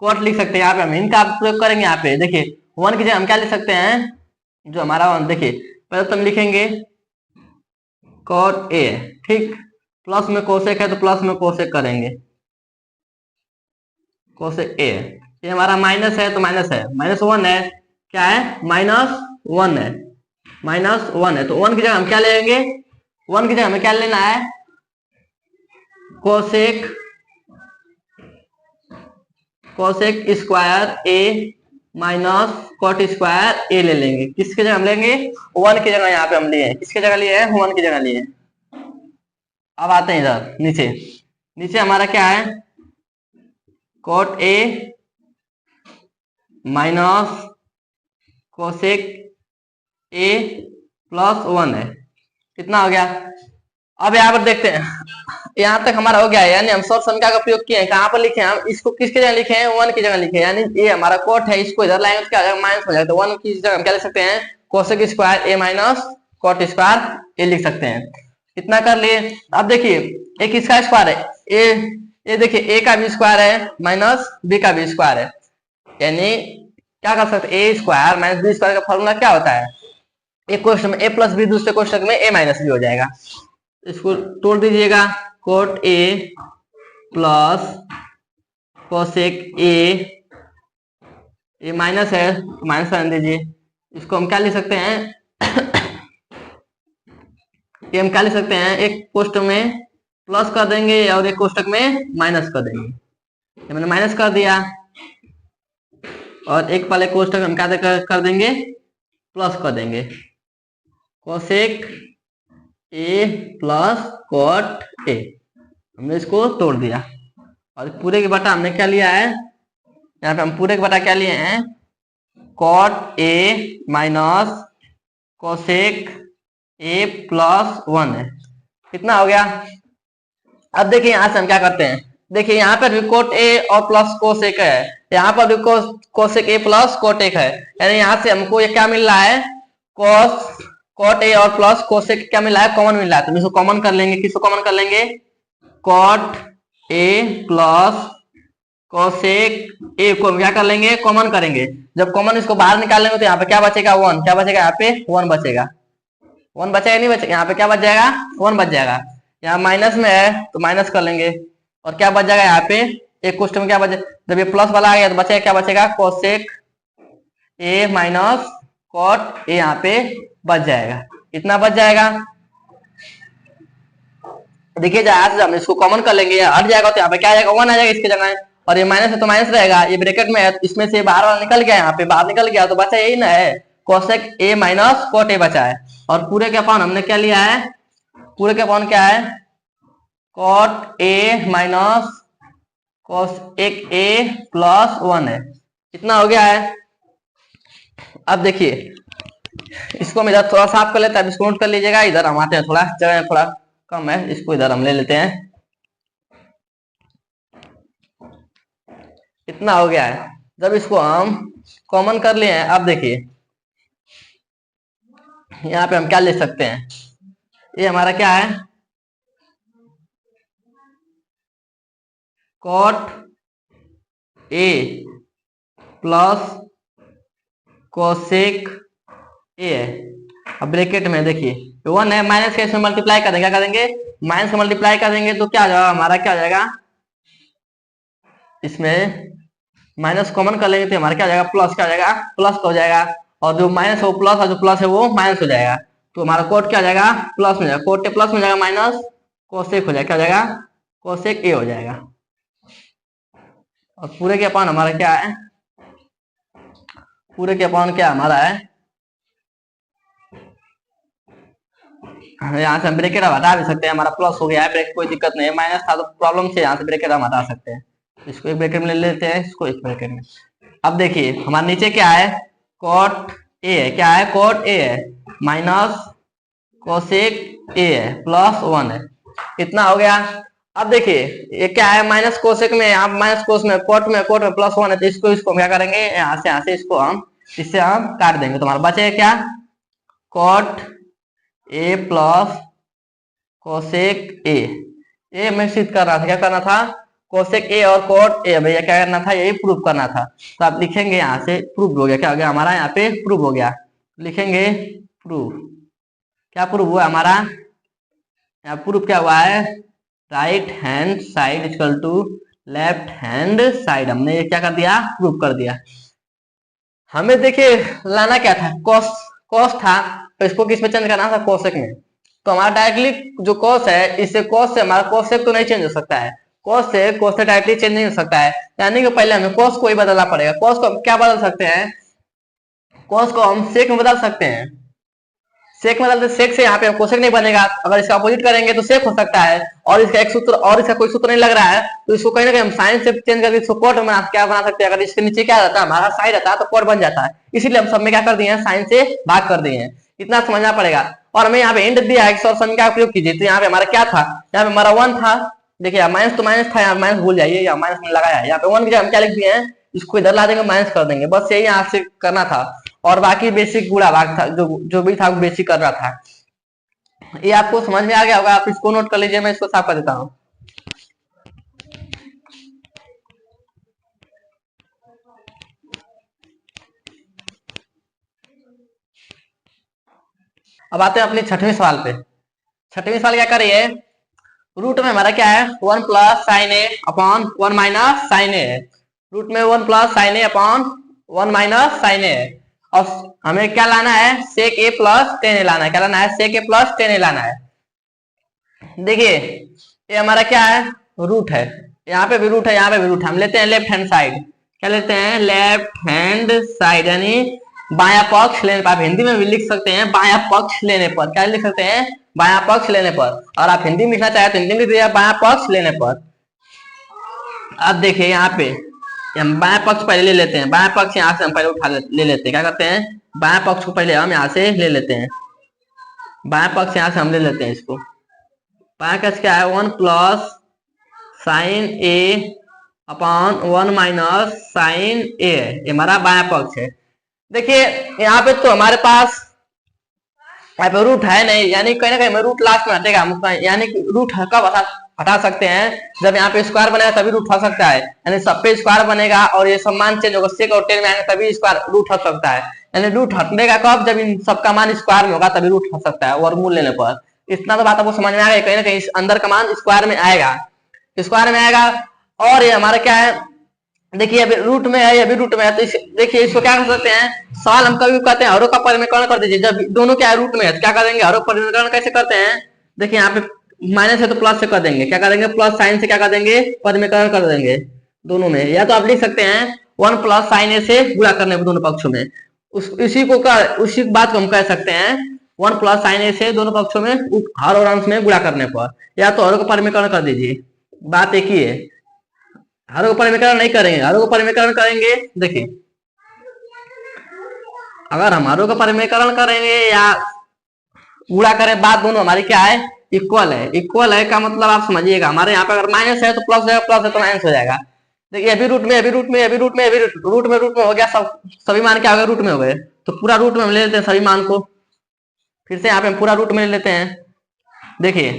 कॉट लिख सकते हैं। यहाँ पे हम इनका प्रयोग करेंगे। यहाँ पे देखिए 1 की जगह हम क्या लिख सकते हैं, जो हमारा 1, देखिए पहले तो हम लिखेंगे कॉट ए, ठीक, प्लस में कोसेक है तो प्लस में कोसेक करेंगे, कोसेक ए। ये हमारा माइनस है तो माइनस है, -1 है, क्या है -1 है, -1 है। तो 1 की जगह हम क्या लेंगे, 1 की जगह हमें क्या लेना है, cosec square A minus cot square ए ले लेंगे। किसके जगह हम लेंगे, 1 की जगह यहाँ पे हम लिए हैं। किसके जगह लिए हैं, 1 की जगह लिए हैं। अब आते हैं इधर नीचे, नीचे हमारा क्या है, cot A minus cosec A plus 1 है। कितना हो गया। अब यहाँ पर देखते हैं, यहाँ तक हमारा हो गया है, यानी हम शॉर्ट संख्या का प्रयोग किए हैं। कहाँ पर लिखे हैं हम, इसको किसकी जगह लिखे हैं, 1 की जगह लिखे हैं। यानी ये हमारा कोट है, इसको इधर लाएंगे तो क्या हो जाएगा, माइनस हो जाएगा। तो 1 की जगह हम क्या लिख सकते हैं, cosec square A minus cot square ए लिख सकते हैं। इतना कर लिए। अब देखिए एक इसका स्क्वायर है ए देखिए ए का भी स्क्वायर है माइनस बी का भी स्क्वायर है, यानी क्या कर सकते हैं, ए स्क्वायर माइनस बी स्क्वायर का फॉर्मूला क्या होता है, एक क्वेश्चन में ए प्लस बी, दूसरे क्वेश्चन में ए माइनस बी हो जाएगा। इसको तोड़ दीजिएगा, cot A plus cosec A minus है तो माइनस कर दीजिए। इसको हम क्या लिख सकते हैं ये हम क्या लिख सकते हैं, एक कोष्टक में प्लस कर देंगे और एक कोष्टक में माइनस कर देंगे। ये मैंने माइनस कर दिया और एक वाले कोष्टक हम क्या कर देंगे, प्लस कर देंगे, cosec A plus cot A. हमने इसको तोड़ दिया और पूरे के बटा हमने क्या लिया है, यहाँ पे हम पूरे के बटा क्या लिए हैं, cot A minus cosec A plus 1 है। कितना हो गया। अब देखिए यहाँ से हम क्या करते हैं, देखिए यहाँ पर भी कोट ए और प्लस कोसेक है, यहाँ पर भी कोसेक ए प्लस कोट एक है, यानी यहाँ से हमको ये क्या मिल रहा है, कॉट ए और प्लस कोसेक क्या मिल रहा है, कॉमन मिल रहा है। तो इसको कॉमन कर लेंगे। किसको कॉमन कर लेंगे, cot A plus cosec A को क्या कर लेंगे, कॉमन करेंगे। जब कॉमन इसको बाहर निकालेंगे तो यहाँ पे क्या बचेगा, 1। क्या बचेगा, यहाँ पे 1 बचेगा। 1 बचेगा नहीं बचेगा, यहाँ पे क्या बच जाएगा, 1 बच जाएगा। यहाँ माइनस में है तो माइनस कर लेंगे और क्या बच जाएगा, यहाँ पे एक क्वेश्चन में क्या बचे, जब ये प्लस वाला आ गया तो बचेगा, क्या बचेगा, cosec A minus cot A यहाँ पे बच जाएगा। इतना बच जाएगा। देखिए जहां से हम इसको कॉमन कर लेंगे, हट जाएगा तो यहाँ पे क्या आ जाएगा, 1 आ जाएगा इसके जगह, और ये माइनस है तो माइनस रहेगा। ये ब्रैकेट में है, इसमें से बाहर वाला निकल गया, यहाँ पे बाहर निकल गया तो बचा यही ना है, cosec A minus cot A बचा है। और पूरे के अपान हमने क्या लिया है, पूरे के अपान क्या है, cot A minus cosec A plus 1 है। इतना हो गया है। अब देखिए इसको हम इधर थोड़ा साफ कर लेते हैं, इसको नोट कर लीजिएगा। इधर हम आते हैं, थोड़ा जगह थोड़ा कम है, इसको इधर हम ले लेते हैं। इतना हो गया है। जब इसको हम कॉमन कर लिए हैं, अब देखिए यहाँ पे हम क्या ले सकते हैं, ये हमारा क्या है, cot A plus cosec A है। अब ब्रैकेट में देखिए 1 है, माइनस के इसमें मल्टीप्लाई कर देंगे, क्या करेंगे, माइनस का मल्टीप्लाई कर देंगे तो क्या आ जाएगा, हमारा क्या आ जाएगा, इसमें माइनस कॉमन कर लेंगे तो हमारा क्या आ जाएगा, प्लस क्या आ जाएगा, प्लस हो जाएगा। और जो माइनस है वो प्लस और जो प्लस है वो माइनस हो जाएगा। तो हमारा कोट क्या हो जाएगा, प्लस में जाएगा, कोट ए प्लस में जाएगा, माइनस कोसेक हो जाएगा, क्या हो जाएगा, कोसेक ए हो जाएगा। और पूरे के अपान हमारा क्या है, पूरे के अपान क्या हमारा है, यहाँ से हम ब्रैकेट हटा भी सकते हैं, हमारा प्लस हो गया है, ब्रैकेट कोई दिक्कत नहीं है, माइनस था तो प्रॉब्लम से यहाँ से ब्रैकेट हम हटा सकते हैं। इसको एक ब्रैकेट में ले लेते हैं, इसको एक ब्रैकेट में। अब देखिए हमारे नीचे क्या है, कॉट ए है, क्या है, कॉट ए है माइनस कोसेक ए है प्लस 1 है। इतना हो गया। अब देखिए ये क्या है, माइनस कोसेक में, आप माइनस कोस में कोट में प्लस वन है, तो इसको क्या करेंगे, यहाँ से इसको हम इससे हम काट देंगे, तुम्हारा बचेगा क्या, cot A plus cosec A. ये हमें सिद्ध करना था, क्या करना था, कोसेक ए और कॉट ए, भैया क्या करना था, यही प्रूव करना था। तो आप लिखेंगे यहाँ से प्रूव हो गया, क्या हो गया हमारा यहाँ पे प्रूव हो गया, लिखेंगे प्रूव, क्या प्रूव हुआ हमारा, यहाँ प्रूव क्या हुआ है, right hand side equal to left hand side, हमने ये क्या कर दिया, प्रूव कर दिया। हमें देखिए लाना क्या था, कॉस, कॉस था, तो इसको किस में चेंज करना था, कोसेक में। तो हमारा डायरेक्टली जो कॉस है, इससे कॉस से हमारा कोसेक तो नहीं चेंज हो सकता है, कॉस से डायरेक्टली चेंज नहीं हो सकता है, यानी कि पहले हमें कॉस को ही बदलना पड़ेगा। कॉस को हम क्या बदल सकते हैं, कॉस को हम सेक में बदल सकते हैं, सेक में बदलते, सेक से यहाँ पे कोसेक नहीं बनेगा, अगर इसका अपोजिट करेंगे तो सेक हो सकता है, और इसका एक सूत्र और इसका कोई सूत्र नहीं लग रहा है, तो इसको कहीं ना कहीं हम साइन से चेंज करके इसको कॉट बना, क्या बना सकते हैं, अगर इसके नीचे क्या रहता है हमारा साइन रहता है तो कॉट बन जाता है, इसीलिए हम सब में क्या कर दिए हैं, साइन से भाग कर दिए हैं, इतना समझना पड़ेगा। और हमें यहाँ पे एंड दिया है, सॉल्यूशन का उपयोग कीजिए, तो यहाँ पे हमारा क्या था, यहाँ पे हमारा 1 था, देखिए माइनस तो माइनस था, यहाँ माइनस भूल जाइए, यहाँ माइनस में लगाया है, यहाँ पे 1 की जगह हम क्या लिख दिए हैं, इसको इधर ला देंगे, माइनस कर देंगे, बस यही यहाँ से करना था, और बाकी बेसिक गुणा भाग था, जो भी था बेसिक करना था। ये आपको समझ में आ गया होगा, आप इसको नोट कर लीजिए, मैं इसको साफ कर देता हूँ। अब आते हैं अपने छठवें सवाल पे। छठवें सवाल क्या करिए, रूट में हमारा क्या है, 1 प्लस साइन ए अपॉन 1 माइनस साइन ए है, रूट में 1 प्लस साइन ए अपॉन 1 माइनस साइन ए है, और हमें क्या लाना है, सेक ए प्लस टेन ए लाना है, क्या लाना है, सेक ए प्लस टेन ए लाना है। देखिए ये हमारा क्या है, रूट है, यहाँ पे भी रूट है, यहाँ पे भी रूट है, हम लेते हैं लेफ्ट हैंड साइड, क्या लेते हैं, लेफ्ट हैंड साइड, यानी बायां पक्ष लेने पर, आप हिंदी में भी लिख सकते हैं बायां पक्ष लेने पर, क्या लिख सकते हैं, बायां पक्ष लेने पर, और आप हिंदी में लिखना चाहे तो हिंदी में लिख दिया बायां पक्ष लेने पर। अब देखिए यहाँ पे हम बायां पक्ष पहले ले लेते हैं, बायां पक्ष यहाँ से हम पहले उठा ले लेते हैं, क्या करते हैं, बायां पक्ष को पहले हम यहाँ से ले लेते हैं, बायां पक्ष यहाँ से हम ले लेते हैं, इसको बायां पक्ष क्या है, 1 प्लस साइन ए अपॉन 1 माइनस साइन ए, ये हमारा बायां पक्ष है। देखिए यहाँ पे तो हमारे पास यहाँ पे रूट है नहीं, यानी कहीं ना कहीं रूट लास्ट में हटेगा, यानी कि रूट कब हटा सकते हैं, जब यहाँ पे स्क्वायर बनेगा तभी रूट हट सकता है, यानी सब पे स्क्वायर बनेगा और ये सब मान चेंज होगा, सेक और टेन में आएंगे तभी स्क्वायर रूट हट सकता है, यानी रूट हटने का कब, जब इन सबका मान स्क्वायर में होगा तभी रूट हट सकता है, वर्गमूल लेने पर। इतना तो बात आपको समझ में आ गई, कहीं ना कहीं अंदर का मान स्क्वायर में आएगा, स्क्वायर में आएगा। और ये हमारा क्या है, देखिए अभी रूट में है, अभी रूट में है, तो देखिए इसको क्या कर सकते हैं, सवाल हम कभी कहते हैं हरों का परिमेयकरण कर दीजिए, जब दोनों क्या है रूट में है तो क्या करेंगे, हरों का परिमेयकरण कैसे करते हैं, देखिए यहाँ पे माइनस है तो प्लस से कर देंगे, क्या करेंगे, प्लस साइन से क्या कर देंगे, परिमेयकरण कर देंगे दोनों में, या तो आप लिख सकते हैं 1 प्लस साइन ए से गुणा करने दोनों पक्षों में, उसी बात को हम कह सकते हैं 1 प्लस साइन ए से दोनों पक्षों में हर और अंश में गुणा करने पर, या तो हरों का परिमेयकरण कर दीजिए, बात एक ही है, हरों का परिमेयकरण नहीं करेंगे, हरों का परिमेयकरण करेंगे, देखिए अगर हम हरों का परिमेयकरण करेंगे या गुणा करें, बात दोनों हमारी क्या है, इक्वल है, इक्वल है का मतलब आप समझिएगा, हमारे यहाँ पे अगर माइनस है तो प्लस है, प्लस है तो माइनस हो जाएगा, देखिए अभी रूट में, अभी रूट में, अभी रूट में, अभी रूट में हो गया, सब सभी मान क्या हो गए, रूट में हो गए, तो पूरा रूट में हम ले लेते हैं सभी मान को, फिर से यहाँ पे हम पूरा रूट में ले लेते हैं, देखिए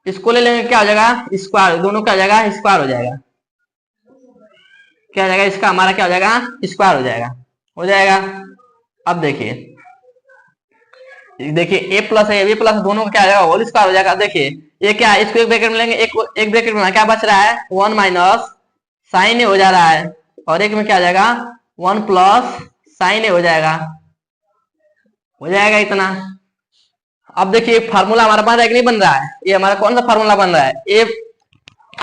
इसको ले लेंगे, क्या हो जाएगा, स्क्वायर, दोनों क्या हो जाएगा, स्क्वायर हो जाएगा, क्या हो जाएगा, इसका हमारा क्या हो जाएगा, स्क्वायर हो जाएगा, हो जाएगा। अब देखिए ए प्लस है, बी प्लस दोनों का क्या हो जाएगा, होल स्क्वायर हो जाएगा, देखिए ये क्या है, इसको एक ब्रैकेट में लेंगे, एक ब्रैकेट में क्या बच रहा है, 1 माइनस साइन ए हो जा रहा है, और एक में क्या हो जाएगा, 1 प्लस साइन ए हो जाएगा, हो जाएगा इतना। अब देखिए फार्मूला हमारा बन रहा है कि नहीं बन रहा है, ये हमारा कौन सा फार्मूला बन रहा है, ए,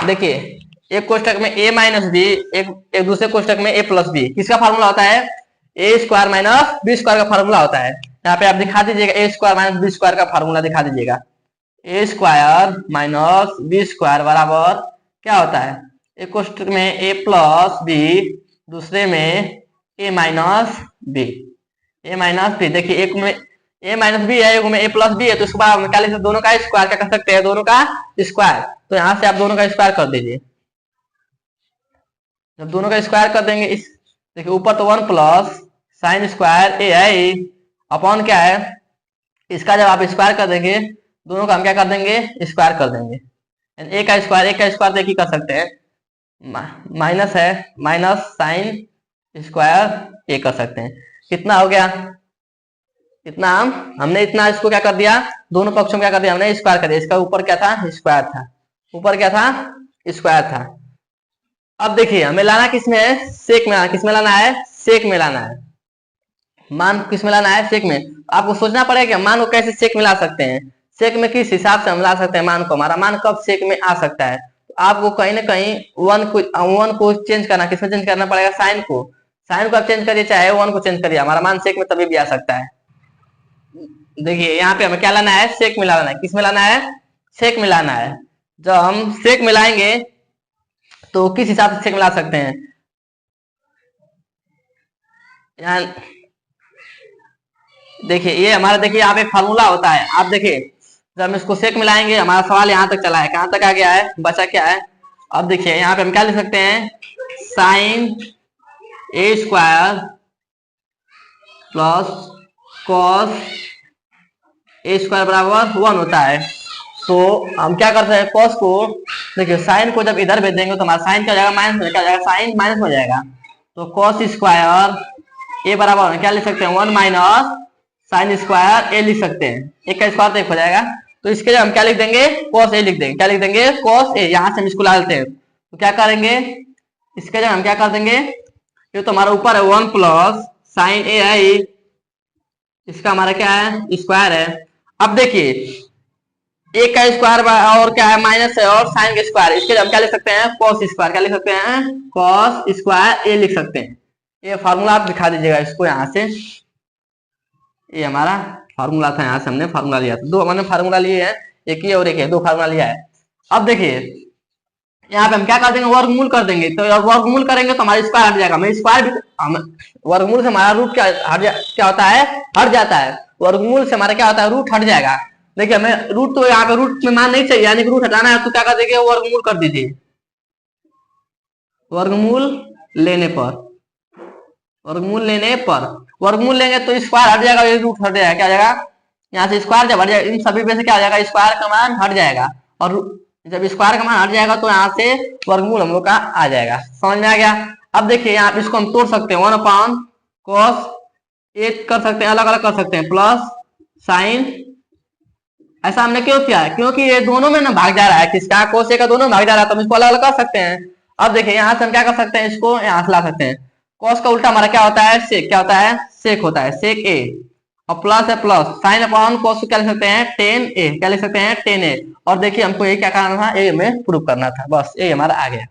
देखिए एक कोष्टक में a माइनस बी, एक दूसरे कोष्टक में a प्लस बी, किसका फार्मूला होता है, ए स्क्वायर माइनस बी स्क्वायर का फार्मूला होता है, यहाँ पे आप दिखा दीजिएगा ए स्क्वायर माइनस बी स्क्वायर का फार्मूला दिखा दीजिएगा, ए स्क्वायर माइनस बी स्क्वायर बराबर क्या होता है, एक कोष्टक में a प्लस बी, दूसरे में a माइनस बी, देखिए ए माइनस बी है, योग में ए प्लस बी है, तो इसके बाद हम क्या लिख सकते हैं, दोनों का स्क्वायर क्या कर सकते हैं, दोनों का स्क्वायर। तो यहाँ से आप दोनों का स्क्वायर कर दीजिए। जब दोनों का स्क्वायर कर देंगे, इस देखिए ऊपर तो 1 प्लस साइन स्क्वायर ए है अपॉन क्या है, इसका जब आप स्क्वायर कर देंगे, दोनों का हम क्या कर देंगे, स्क्वायर कर देंगे। ए का स्क्वायर देखिए कर सकते हैं, माइनस है, माइनस साइन स्क्वायर ए कर सकते हैं। कितना हो गया, इतना हमने इतना इसको क्या कर दिया, दोनों पक्षों में क्या कर दिया हमने, स्क्वायर कर दिया। इसका ऊपर क्या था, स्क्वायर था, ऊपर क्या था, स्क्वायर था। अब देखिए हमें लाना किसमें है, सेक में, किसमें लाना है, सेक में लाना है। मान किसमें लाना है, सेक में। आपको सोचना पड़ेगा कि मान को कैसे सेक में ला सकते हैं, सेक में किस हिसाब से हम ला सकते हैं मान को, हमारा मान कब सेक में आ सकता है। तो आपको कहीं ना कहीं वन को चेंज करना, किसमें चेंज करना पड़ेगा, साइन को। साइन को आप चेंज करिए, चाहे वन को चेंज करिए, हमारा मान सेक में तभी भी आ सकता है। देखिए यहाँ पे हमें क्या लाना है, सेक में लाना है। किस में लाना है, सेक में लाना है। जब हम सेक में लाएंगे तो किस हिसाब से सेक में ला सकते हैं, यहाँ देखिए ये हमारा, देखिए यहाँ पे फार्मूला होता है। आप देखिए जब हम इसको सेक में लाएंगे, हमारा सवाल यहाँ तक चला है, कहाँ तक आ गया है, बचा क्या है। अब देखिए यहाँ पे हम क्या लिख सकते हैं, sign A square plus cos A square बराबर 1 होता है। तो हम क्या करते हैं, कॉस को देखिए, साइन को जब इधर भेज देंगे तो हमारा साइन क्या हो जाएगा, माइनस में, क्या हो जाएगा, साइन माइनस हो जाएगा। तो कॉस स्क्वायर ए बराबर क्या लिख सकते हैं, 1 माइनस साइन स्क्वायर ए लिख सकते हैं। एक का स्क्वायर तो एक हो जाएगा। तो इसके लिए हम क्या लिख देंगे, कॉस ए लिख देंगे। क्या लिख देंगे, कॉस ए। यहाँ से हम इसको ला लेते हैं, तो क्या करेंगे, इसके लिए हम क्या कर देंगे, ये तो हमारा ऊपर है 1 प्लस साइन ए है, इसका हमारा क्या है, स्क्वायर है। अब देखिए एक का स्क्वायर और क्या है, माइनस है, और साइन का स्क्वायर, इसके लिए हम क्या लिख सकते हैं, कॉस स्क्वायर। क्या लिख सकते हैं, कॉस स्क्वायर ए लिख सकते हैं। ये फार्मूला आप दिखा दीजिएगा इसको यहाँ से, ये हमारा फार्मूला था, यहाँ से हमने फार्मूला लिया था। दो हमने फार्मूला लिए हैं, एक ये और एक है, दो फार्मूला लिया है। अब देखिए यहाँ पे हम क्या कर देंगे, वर्गमूल कर देंगे। तो वर्गमूल करेंगे तो हमारा स्क्वायर हट जाएगा। हमें स्क्वायर वर्गमूल से हमारा रूट क्या होता है, हट जाता है। वर्गमूल से हमारा क्या होता है, रूट हट जाएगा। देखिए हमें रूट, तो यहाँ पे रूट में मान नहीं चाहिए, यानी कि रूट हटाना है, तो क्या कर देंगे, वर्गमूल कर दीजिए। वर्गमूल लेने पर, वर्गमूल लेने पर, वर्गमूल लेंगे तो स्क्वायर हट जाएगा, ये रूट हट जाएगा। क्या हो जाएगा, यहाँ से स्क्वायर जब हट जाएगा, इन सभी में से क्या हो जाएगा, स्क्वायर का मान हट जाएगा। और जब स्क्वायर का मान हट जाएगा तो यहाँ से वर्गमूल हम लोग का आ जाएगा। समझ में आ गया। अब देखिए यहाँ पे इसको हम तोड़ सकते हैं, 1 अपॉन कॉस ए कर सकते हैं, अलग अलग कर सकते हैं, प्लस साइन। ऐसा हमने क्यों किया है, क्योंकि ये दोनों में ना भाग जा रहा है, किसका, कोस ए का दोनों भाग जा रहा है, तो हम इसको अलग अलग कर सकते हैं। अब देखिए यहाँ से हम क्या कर सकते हैं, इसको यहाँ से ला सकते हैं। कॉस का उल्टा हमारा क्या होता है, सेक। क्या होता है, सेक होता है, सेक ए। और प्लस है, प्लस साइन अपॉन कॉस को क्या लिख सकते हैं, टेन ए। क्या लिख सकते हैं, टेन ए। और देखिए हमको ये क्या करना था, ए में प्रूफ करना था, बस ए हमारा आ गया,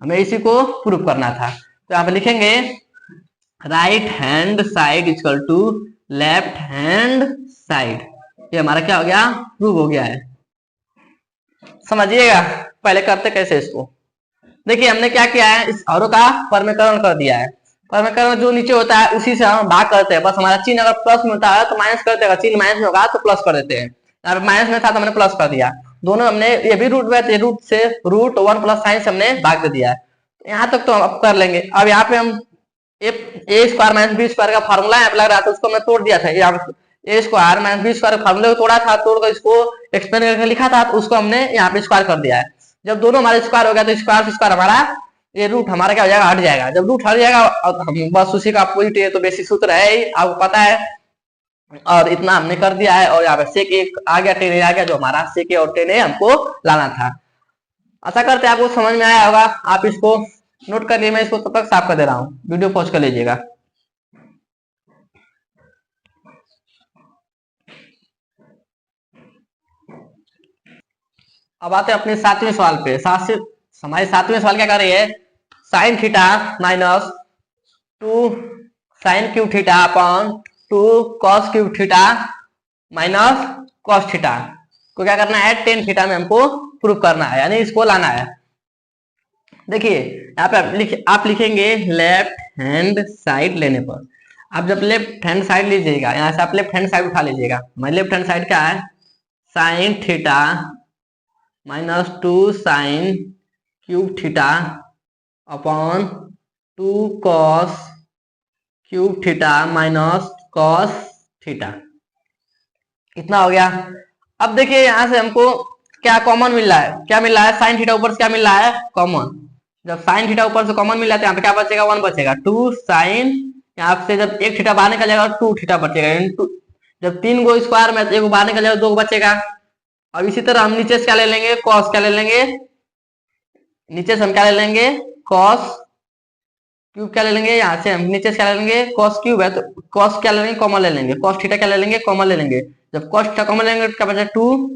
हमें इसी को प्रूफ करना था। तो यहाँ पे लिखेंगे right hand side equal to left hand side. ये हमारा क्या हो गया, प्रूव हो गया है। समझिएगा पहले करते कैसे इसको। देखिए हमने क्या किया है, इस हरों का परमीकरण कर दिया है। परमीकरण जो नीचे होता है उसी से हम भाग करते हैं। बस हमारा चिन्ह अगर प्लस में होता है तो माइनस करते हैं, चिन्ह माइनस में होगा तो प्लस कर देते हैं। यहाँ पे माइनस में था तो हमने प्लस कर दिया। दोनों हमने, ये भी रूट में, रूट से रूट 1 प्लस साइन से हमने भाग दे दिया है। यहाँ तक तो हम अब कर लेंगे। अब यहाँ पे हम ए स्क्वायर माइनस बी स्क्वायर का फार्मूला यहाँ पे लग रहा था, उसको हमने तोड़ दिया था। ए स्क्वायर माइनस बी स्क्वायर फार्मूले को तोड़ा था, तोड़कर इसको एक्सप्लेन करके लिखा था, तो उसको हमने यहाँ पे स्क्वायर कर दिया है। जब दोनों हमारे स्क्वायर हो गया तो स्क्वायर से स्क्वायर हमारा, ये रूट हमारा क्या हो जाएगा, हट जाएगा। जब रूट हट जाएगा, हम बस उसी का अपोजिट, ये तो बेसिक सूत्र है ही, आपको पता है। और इतना हमने कर दिया है। और यहाँ पे सेक एक आ गया, टेन ए आ गया, जो हमारा सेक ए और टेन ए हमको लाना था। आशा करते हैं आपको समझ में आया होगा। आप इसको नोट कर लिए, मैं इसको तब तक साफ कर दे रहा हूँ, वीडियो पॉज कर लीजिएगा। अब आते हैं अपने 7वें सवाल पे। हमारे 7वें सवाल क्या कर रही है, sign theta minus 2 sine cube theta upon 2 cos cube theta minus cos theta को क्या करना है, टेन थीटा में हमको प्रूफ करना है, यानी इसको लाना है। देखिए यहाँ पे आप लिखेंगे लेफ्ट हैंड साइड लेने पर। आप जब लेफ्ट हैंड साइड लीजिएगा, यहाँ से आप लेफ्ट हैंड साइड उठा लीजिएगा। मैं लेफ्ट हैंड साइड क्या है, sign theta minus 2 sine cube theta upon 2 cos cube theta minus cos theta. इतना हो गया। अब देखिए यहां से हमको क्या कॉमन मिल रहा है, क्या मिल रहा है, साइन थीटा ऊपर से क्या मिल रहा है, कॉमन। जब साइन थीटा ऊपर से कॉमन मिल रहा है तो यहाँ पे क्या बचेगा, 1 बचेगा। 2 साइन, यहाँ से जब एक थीटा बाहर निकल जाएगा 2 थीटा बचेगा। जब 3 गो स्क्वायर में एक बाहर निकल जाएगा 2 बचेगा। अब इसी तरह हम नीचे से क्या ले लेंगे, कॉस क्या ले लेंगे, नीचे से हम क्या ले लेंगे, कॉस क्यूब क्या ले लेंगे, यहाँ से हम नीचे से क्या ले लेंगे, कॉस क्यूब है तो कॉस क्या ले लेंगे, कॉमन ले लेंगे। कॉस थीटा क्या ले लेंगे, कॉमन ले लेंगे। जब कॉस थीटा कॉमन लेंगे तो क्या बचेगा, 2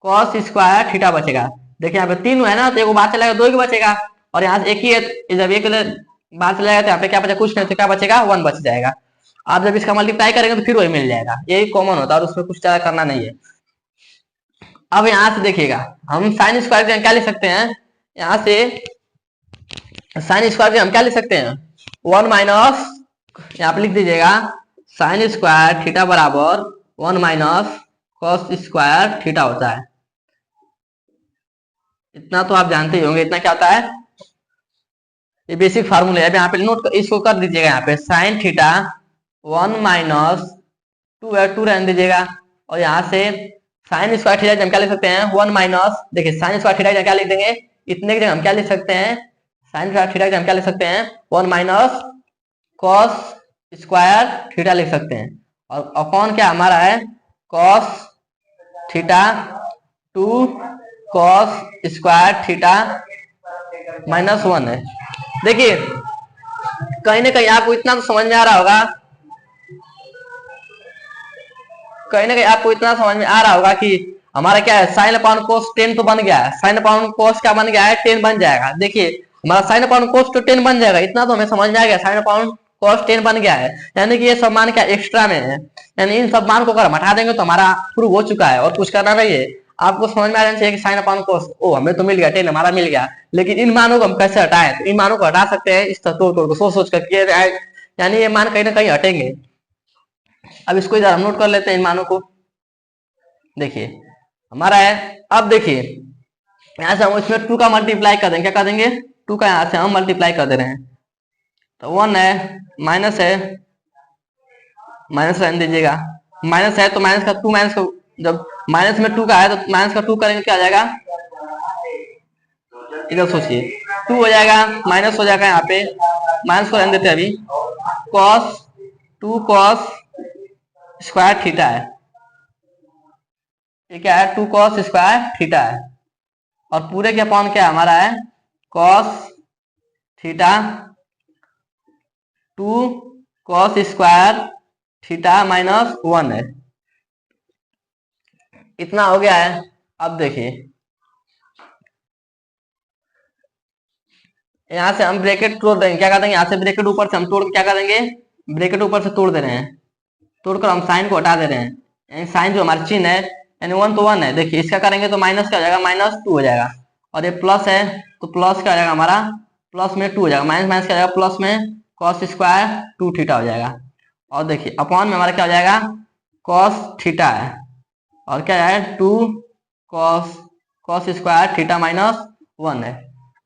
कॉस स्क्वायर थीटा बचेगा। देखिए यहाँ पे 3 है ना, तो एक बाहर चलेगा 2 ही बचेगा, और यहाँ से एक ही है, जब एक बाहर चला जाएगा तो यहाँ पे क्या बचा, कुछ नहीं, तो क्या बचेगा, 1 बच जाएगा। आप जब इसका मल्टीप्लाई करेंगे तो फिर वही मिल जाएगा, यही कॉमन होता है और उसमें कुछ ज्यादा करना नहीं है। अब यहाँ से देखिएगा हम साइन स्क्वायर क्या लिख सकते हैं, यहाँ से साइन स्क्वायर हम क्या लिख सकते हैं, 1 माइनस, यहाँ पे लिख दीजिएगा साइन स्क्वायर थीटा बराबर 1 माइनस कॉस स्क्वायर थीटा होता है। इतना तो आप जानते ही होंगे, इतना क्या होता है, ये बेसिक फार्मूला है। अब यहाँ पे नोट इसको कर दीजिएगा, यहाँ पे साइन थीटा 1 माइनस 2 है, 2 रहने दीजिएगा, और यहाँ से साइन स्क्वायर थीटा हम क्या लिख सकते हैं, 1 माइनस, देखिए साइन स्क्वायर थीटा क्या लिख देंगे, इतने की जगह हम क्या लिख सकते हैं, साइन थीटा हम क्या लिख सकते हैं, 1 माइनस कॉस स्क्वायर थीटा लिख सकते हैं। और अपॉन क्या हमारा है, cos theta 2 cos square theta minus 1 है। देखिए कहीं ना कहीं आपको इतना तो समझ में आ रहा होगा, कहीं ना कहीं आपको इतना समझ में आ रहा होगा कि हमारा क्या है, साइन अपॉन कोस 10 तो बन गया है, साइन अपॉन कोस क्या बन गया है, 10 बन जाएगा। देखिए हमारा साइन अपॉन कोस तो 10 बन जाएगा, इतना तो हमें समझ में आ गया, साइन अपॉन कोस 10 बन गया है, यानी कि ये सब मान क्या एक्स्ट्रा में है, यानी इन सब मान को अगर हम हटा देंगे तो हमारा प्रूव हो चुका है और कुछ करना नहीं है। आपको समझ में आ जाना चाहिए कि साइन अपॉन कोस, ओ हमें तो मिल गया 10, हमारा मिल गया, लेकिन इन मानों को हम कैसे हटाएं, तो इन मानों को हटा सकते हैं इस तोड़ तोड़ को सोच सोच कर, यानी ये मान कहीं ना कहीं हटेंगे। अब इसको इधर हम नोट कर लेते हैं इन मानों को। देखिए हमारा है, अब देखिए यहां से हम इसमें 2 का मल्टीप्लाई कर देंगे, क्या कर देंगे, 2 का यहां से हम मल्टीप्लाई कर दे रहे हैं, तो 1 है, माइनस है, माइनस रहने दीजिएगा, माइनस है तो माइनस का 2, माइनस का जब माइनस में 2 का है तो माइनस का 2 करेंगे क्या आ जाएगा, इधर सोचिए 2 हो जाएगा, माइनस हो जाएगा, यहाँ पे माइनस को रहने देते हैं अभी, कॉस 2 कॉस स्क्वायर थीटा है, ये क्या है, 2 कॉस स्क्वायर थीटा है, और पूरे के अपॉन क्या हमारा है, cos theta 2 cos square theta minus 1 है। इतना हो गया है। अब देखिए यहां से हम ब्रैकेट तोड़ देंगे, क्या कर देंगे, यहाँ से ब्रैकेट ऊपर से हम तोड़ क्या कर देंगे, ब्रैकेट ऊपर से तोड़ दे रहे हैं, तोड़कर हम साइन को हटा दे रहे हैं, यानी साइन जो हमारी चिन्ह है, यानी 1 तो 1 है। देखिए इसका करेंगे तो माइनस क्या हो जाएगा, माइनस 2 हो जाएगा, और ये प्लस है तो प्लस क्या हो जाएगा हमारा, प्लस में 2 हो जाएगा, माइनस माइनस क्या हो जाएगा, प्लस में कॉस स्क्वायर 2 थीटा हो जाएगा, और देखिए अपॉन में हमारा क्या हो जाएगा, कॉस थीटा है, और क्या है 2 कॉस स्क्वायर थीटा माइनस 1 है।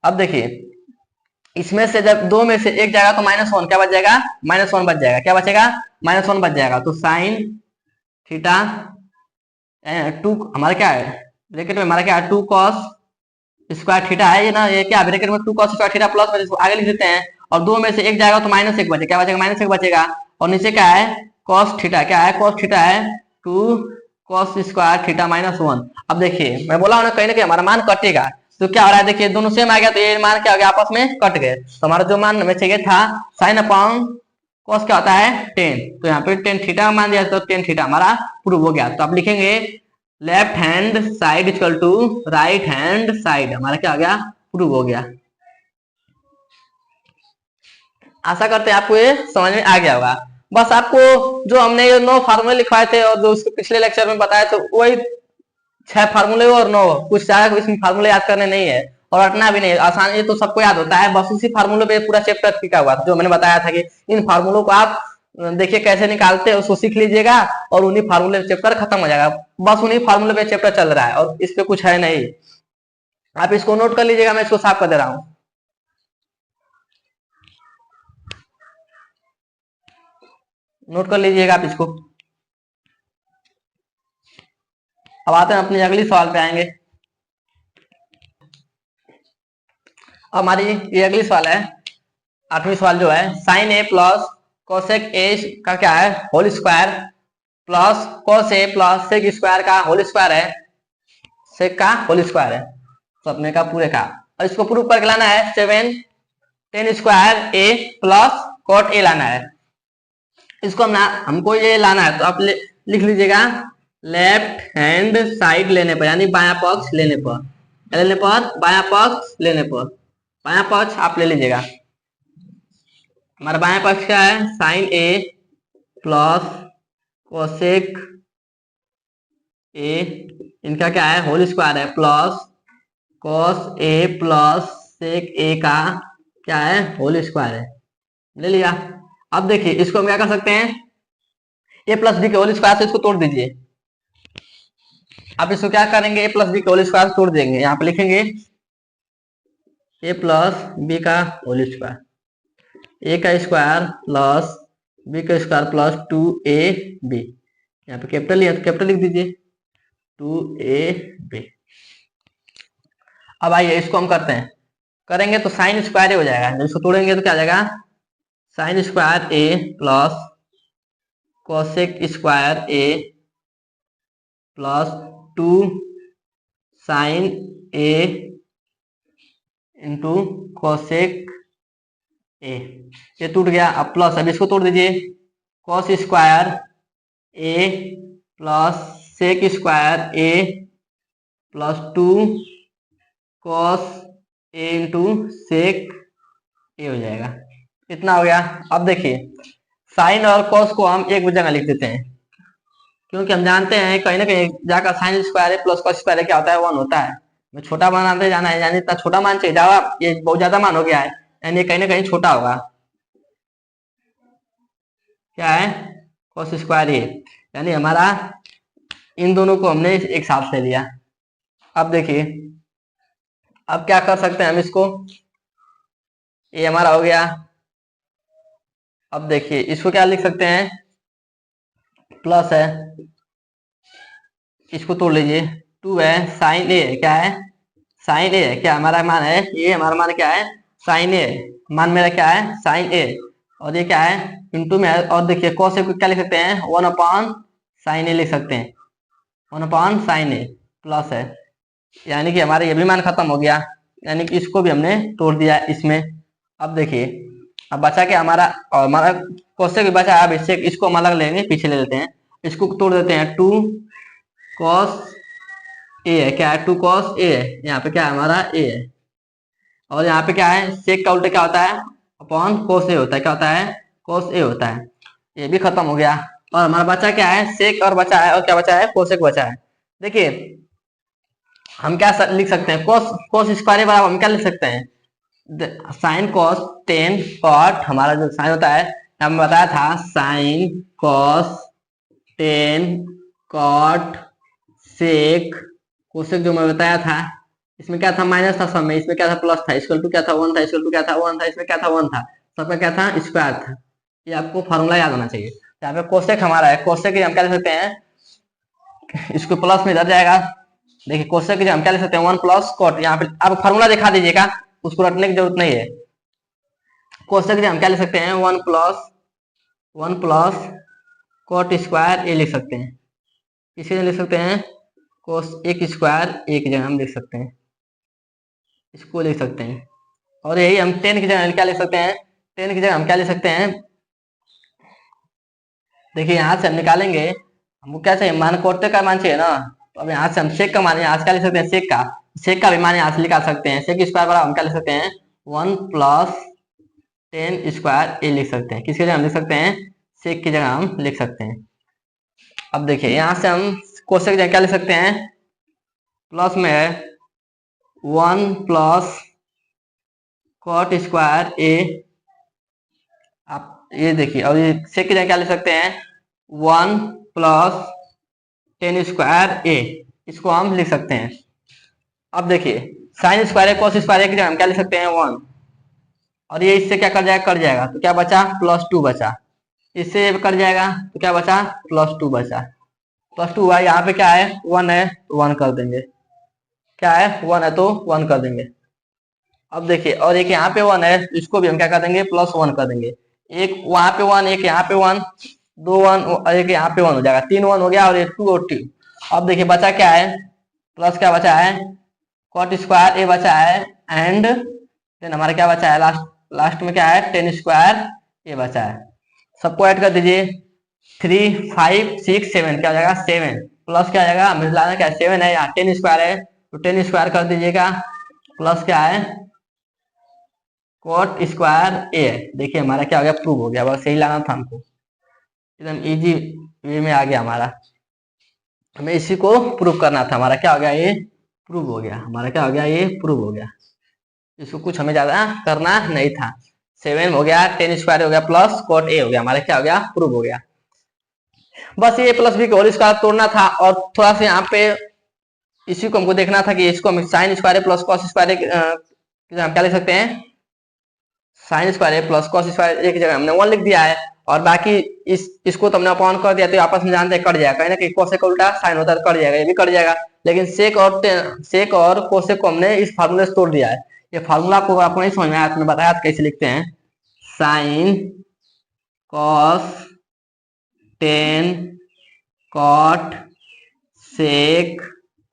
अब देखिए इसमें से जब 2 में से एक जाएगा तो -1 क्या बच जाएगा, -1 बच जाएगा, क्या बचेगा, -1 बच जाएगा, तो साइन थीटा 2 हमारा क्या है, ब्रैकेट में हमारा क्या है, 2 कॉस स्क्वायर थीटा है ये ना, ये क्या ब्रैकेट में 2 कॉस स्क्वायर थीटा प्लस में इसको आगे लिख देते हैं, और 2 में से एक जाएगा तो -1 बचेगा, क्या बचेगा, -1 बचेगा, और नीचे क्या है, कॉस थीटा, क्या है, कॉस थीटा है 2 कॉस स्क्वायर थीटा -1। अब देखिए मैं बोला हूं ना कहीं ना कहीं हमारा मान कटेगा, तो क्या हो रहा है, देखिए दोनों सेम आ गया, तो ये मान क्या हो गया, आपस में कट गए, तो हमारा जो मान हमें चाहिए था साइन अपॉन कॉस क्या होता है 10, तो यहाँ पे 10 थीटा मान दिया, तो 10 थीटा हमारा प्रूव हो गया। तो आप लिखेंगे left hand side equal to right hand side, हमारा क्या हो गया, प्रूव हो गया। आशा करते हैं आपको ये समझ में आ गया होगा। बस आपको जो हमने ये 9 फार्मूले लिखवाए थे और जो उसके पिछले लेक्चर में बताया थे वही 6 फार्मूले और 9, कुछ ज्यादा इसमें फार्मूले याद करने नहीं है और रटना भी नहीं है, आसान, ये तो सबको याद होता है, बस उसी फार्मूले पे पूरा चैप्टर टिका हुआ था, जो मैंने बताया था कि इन फार्मूलों को आप देखिए कैसे निकालते हैं उसको सीख लीजिएगा, और उन्हीं फार्मूले चैप्टर खत्म हो जाएगा। बस उन्हीं फार्मूले पे चैप्टर चल रहा है और इस पे कुछ है नहीं। आप इसको नोट कर लीजिएगा, मैं इसको साफ कर दे रहा हूं। नोट कर लीजिएगा आप इसको। अब आते हैं अपनी अगली सवाल पे आएंगे। हमारी ये अगली सवाल है, 8वीं सवाल जो है, sine A plus cosec A का क्या है whole square plus cos A plus sec square का होल स्क्वायर है, सेक का होल स्क्वायर है सपने का पूरे का, और इसको प्रूव करके लाना है 7 10 square A plus cot A लाना है। इसको हमको ये लाना है, तो आप लिख लीजिएगा लेफ्ट हैंड साइड लेने पर, यानी बायां पक्ष लेने पर, बायां पक्ष लेने पर, बायां पक्ष आप ले लीजिएगा। हमारा बायां पक्ष क्या है, sine A plus cosec A, इनका क्या है होल स्क्वायर है, plus cos A plus sec A का क्या है होल स्क्वायर है, ले लिया। अब देखिए इसको हम क्या कर सकते हैं, ए प्लस बी के होल स्क्वायर से इसको तोड़ दीजिए। आप इसको क्या करेंगे, ए प्लस बी के होल स्क्वायर तोड़ देंगे, यहाँ पे लिखेंगे ए प्लस बी का होल स्क्वायर, ए का स्क्वायर प्लस बी का स्क्वायर प्लस 2ab, यहाँ पे कैपिटल लिया तो कैपिटल लिख दीजिए 2ab। अब आइए इसको हम करते हैं, करेंगे तो साइन स्क्वायर हो जाएगा, जब इसको तोड़ेंगे तो क्या आ जाएगा, sine square A plus cosec square A plus 2 sine A into cosec A, ये टूट गया। अब प्लस, अब इसको तोड़ दीजिए, cos square A plus sec square A plus 2 cos A into sec A हो जाएगा, इतना हो गया। अब देखिए साइन और कॉस को हम एक जगह लिख देते हैं, क्योंकि हम जानते हैं कहीं ना कहीं जाकर साइन स्क्वायर है प्लस कॉस स्क्वायर क्या होता है, 1 होता है। मैं छोटा मान आते जाना है, यानी इतना छोटा मान चाहिए जावा, ये बहुत ज्यादा मान हो गया है, यानी कहीं ना कहीं छोटा होगा, क्या है कॉस स्क्वायर ए, यानी हमारा इन दोनों को हमने एक साथ ले लिया। अब देखिए अब क्या कर सकते हैं हम इसको, ये हमारा हो गया। अब देखिए इसको क्या लिख सकते हैं, प्लस है, इसको तोड़ लीजिए, 2 है साइन ए, क्या है साइन ए है, क्या हमारा मान है, ये हमारा मान क्या है साइन ए, मान मेरा क्या है साइन ए, और ये क्या है इंटू में है, और देखिए कॉस ए को क्या लिख सकते हैं 1 अपॉन साइन ए लिख सकते हैं, 1 अपॉन साइन ए प्लस है, यानी कि हमारा ये भी मान खत्म हो गया, यानी कि इसको भी हमने तोड़ दिया इसमें। अब देखिए अब बचा के हमारा, और हमारा कोसेक भी बचा, अब इससे इसको हम अलग लेंगे, पीछे ले लेते हैं, इसको तोड़ देते हैं, 2 कॉस ए है, क्या है 2 कॉस ए है, यहाँ पे क्या है हमारा ए है, और यहाँ पे क्या है सेक का उल्टा क्या होता है अपॉन कोस ए होता है, क्या होता है कोस ए होता है, ये भी खत्म हो गया। और हमारा बचा क्या है सेक, और बचा है, और क्या बचा है कोसेक बचा है। देखिए हम क्या लिख सकते हैं, कोस कोस स्क्वायर बराबर हम क्या लिख सकते हैं, साइन कॉस 10 कॉट, हमारा जो साइन होता है हमने बताया था sine cos 10 cot sec cosec, जो मैं बताया था इसमें क्या था माइनस था सब में, इसमें क्या था प्लस था, इक्वल टू क्या था 1 था, इक्वल टू क्या था 1 था, इसमें क्या था 1 था, सबका क्या था स्क्वायर था। ये आपको फॉर्मूला याद होना चाहिए। यहाँ पे कोसेक हमारा है, कोसेक हम क्या लिख सकते हैं, इसको प्लस में इधर जाएगा, देखिए कोसेक हम क्या लिख सकते हैं 1 प्लस कॉट, यहाँ पे आप फॉर्मूला दिखा दीजिएगा, उसको रटने की जरूरत नहीं है। कोसेक हम क्या लिख सकते हैं 1 प्लस कॉट स्क्वायर ए लिख सकते हैं, इसे लिख सकते हैं कोस एक स्क्वायर ए की जगह हम लिख सकते हैं, इसको लिख सकते हैं। और यही हम 10 की जगह क्या लिख सकते हैं, 10 की जगह हम क्या लिख सकते हैं, देखिए यहाँ से हम निकालेंगे, हमको क्या चाहिए मान कोटे का मान चाहिए ना, तो अब यहाँ से हम सेक का मान यहाँ से क्या लिख सकते हैं, सेक का भी मान यहाँ से निकाल सकते हैं, सेक स्क्वायर बराबर हम क्या लिख सकते हैं 1 प्लस 10 स्क्वायर ए लिख सकते हैं, किसकी जगह हम लिख सकते हैं सेक की जगह हम लिख सकते हैं। अब देखिए यहाँ से हम कोसेक की जगह क्या लिख सकते हैं, प्लस में है 1 प्लस कॉट स्क्वायर ए, आप ये देखिए, और ये सेक की जगह क्या ले सकते हैं, 1 प्लस टेन स्क्वायर ए, इसको हम लिख सकते हैं। अब देखिए साइन स्क्वायर है कॉस स्क्वायर की जगह हम क्या लिख सकते हैं 1, और ये इससे क्या कर जाएगा, कट जाएगा, तो क्या बचा +2 बचा, इससे कट जाएगा तो क्या बचा +2 बचा, +2 हुआ। यहाँ पे क्या है 1 है तो 1 कर देंगे, क्या है 1 है तो 1 कर देंगे। अब देखिए और एक यहाँ पे 1 है, इसको भी हम क्या कर देंगे +1 कर देंगे। एक वहां पे 1, एक यहाँ पे 1, 2 1, एक यहाँ पे 1 हो जाएगा, 3 1 हो गया, और एक 2 और 2। अब देखिए बचा क्या है, प्लस क्या बचा है कॉट स्क्वायर ए बचा है, एंड देन हमारा क्या बचा है लास्ट लास्ट में क्या है टेन स्क्वायर ए बचा है। सबको ऐड कर दीजिए, 3 5 6 7 क्या हो जाएगा 7, प्लस क्या हो जाएगा मिलाना क्या 7 है, यहाँ टेन स्क्वायर है तो टेन स्क्वायर कर दीजिएगा, प्लस क्या है कॉट स्क्वायर ए है। देखिए हमारा क्या हो गया प्रूव हो गया, बस यही लाना था हमको, एकदम इजी वे में आ गया हमारा, हमें इसी को प्रूव करना था। हमारा क्या हो गया ये प्रूव हो गया, हमारा क्या हो गया ये प्रूव हो गया, इसको कुछ हमें ज्यादा करना नहीं था। 7 हो गया, टेन स्क्वायर हो गया, प्लस कॉट ए हो गया, हमारा क्या हो गया प्रूव हो गया। बस ये प्लस बी के होल स्क्वायर तोड़ना था, और थोड़ा सा यहाँ पे इसी को हमको देखना था कि इसको हम sign square plus cos square हम क्या लिख सकते हैं, sign square plus cos square एक जगह हमने 1 लिख दिया है, और बाकी इसको तो हमने अपॉन कर दिया, तो आपस में जानते हैं कट जाएगा, कहीं ना कहीं कोसेक का उल्टा साइन होता है कट जाएगा, ये भी कट जाएगा। लेकिन सेक और कोसेक को हमने इस फार्मूले से तोड़ दिया है। ये फार्मूला को आपको नहीं समझ में आया, आपने बताया कैसे लिखते हैं, sine cos ten cot sec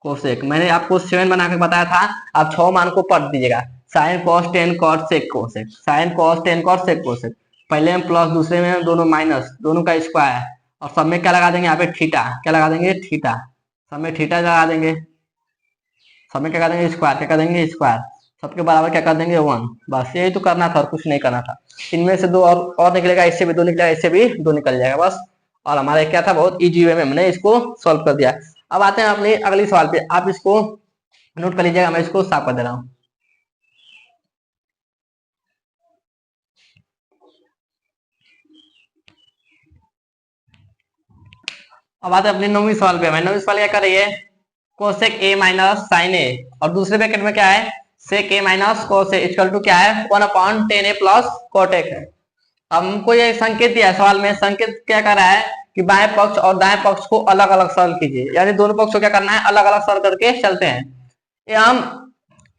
cosec, मैंने आपको 7 बना के बताया था, आप 6 मान को पढ़ दीजिएगा, sine cos ten cot sec cosec, sine cos ten cot sec cosec, पहले में प्लस दूसरे में दोनों माइनस, दोनों का स्क्वायर, और सब में क्या लगा देंगे यहाँ पे थीटा, क्या लगा देंगे थीटा, सब में थीटा लगा देंगे, सब में क्या कर देंगे स्क्वायर, क्या कर देंगे स्क्वायर, सबके बराबर क्या कर देंगे 1। बस यही तो करना था और कुछ नहीं करना था। इनमें से 2 और निकलेगा, इससे भी 2 निकलेगा, इससे भी 2 निकल जाएगा बस। और हमारा क्या था बहुत इजी वे में हमने इसको सॉल्व कर दिया। अब आते हैं अपनी अगली सवाल पे, आप इसको नोट कर लीजिएगा, मैं इसको साफ कर दे रहा हूँ। अब आते हैं अपनी 9वीं सवाल पे। मैं 9वीं सवाल क्या कर रही है, cosec A minus sine A, और दूसरे ब्रैकेट में क्या है sec A minus cos A equal to क्या है 1/10 ए प्लस कोटेक है। हमको ये संकेत दिया है सवाल में, संकेत क्या कर रहा है कि बाएं पक्ष और दाएं पक्ष को अलग अलग सरल कीजिए, यानी दोनों पक्ष को क्या करना है अलग अलग सरल करके चलते हैं। ये हम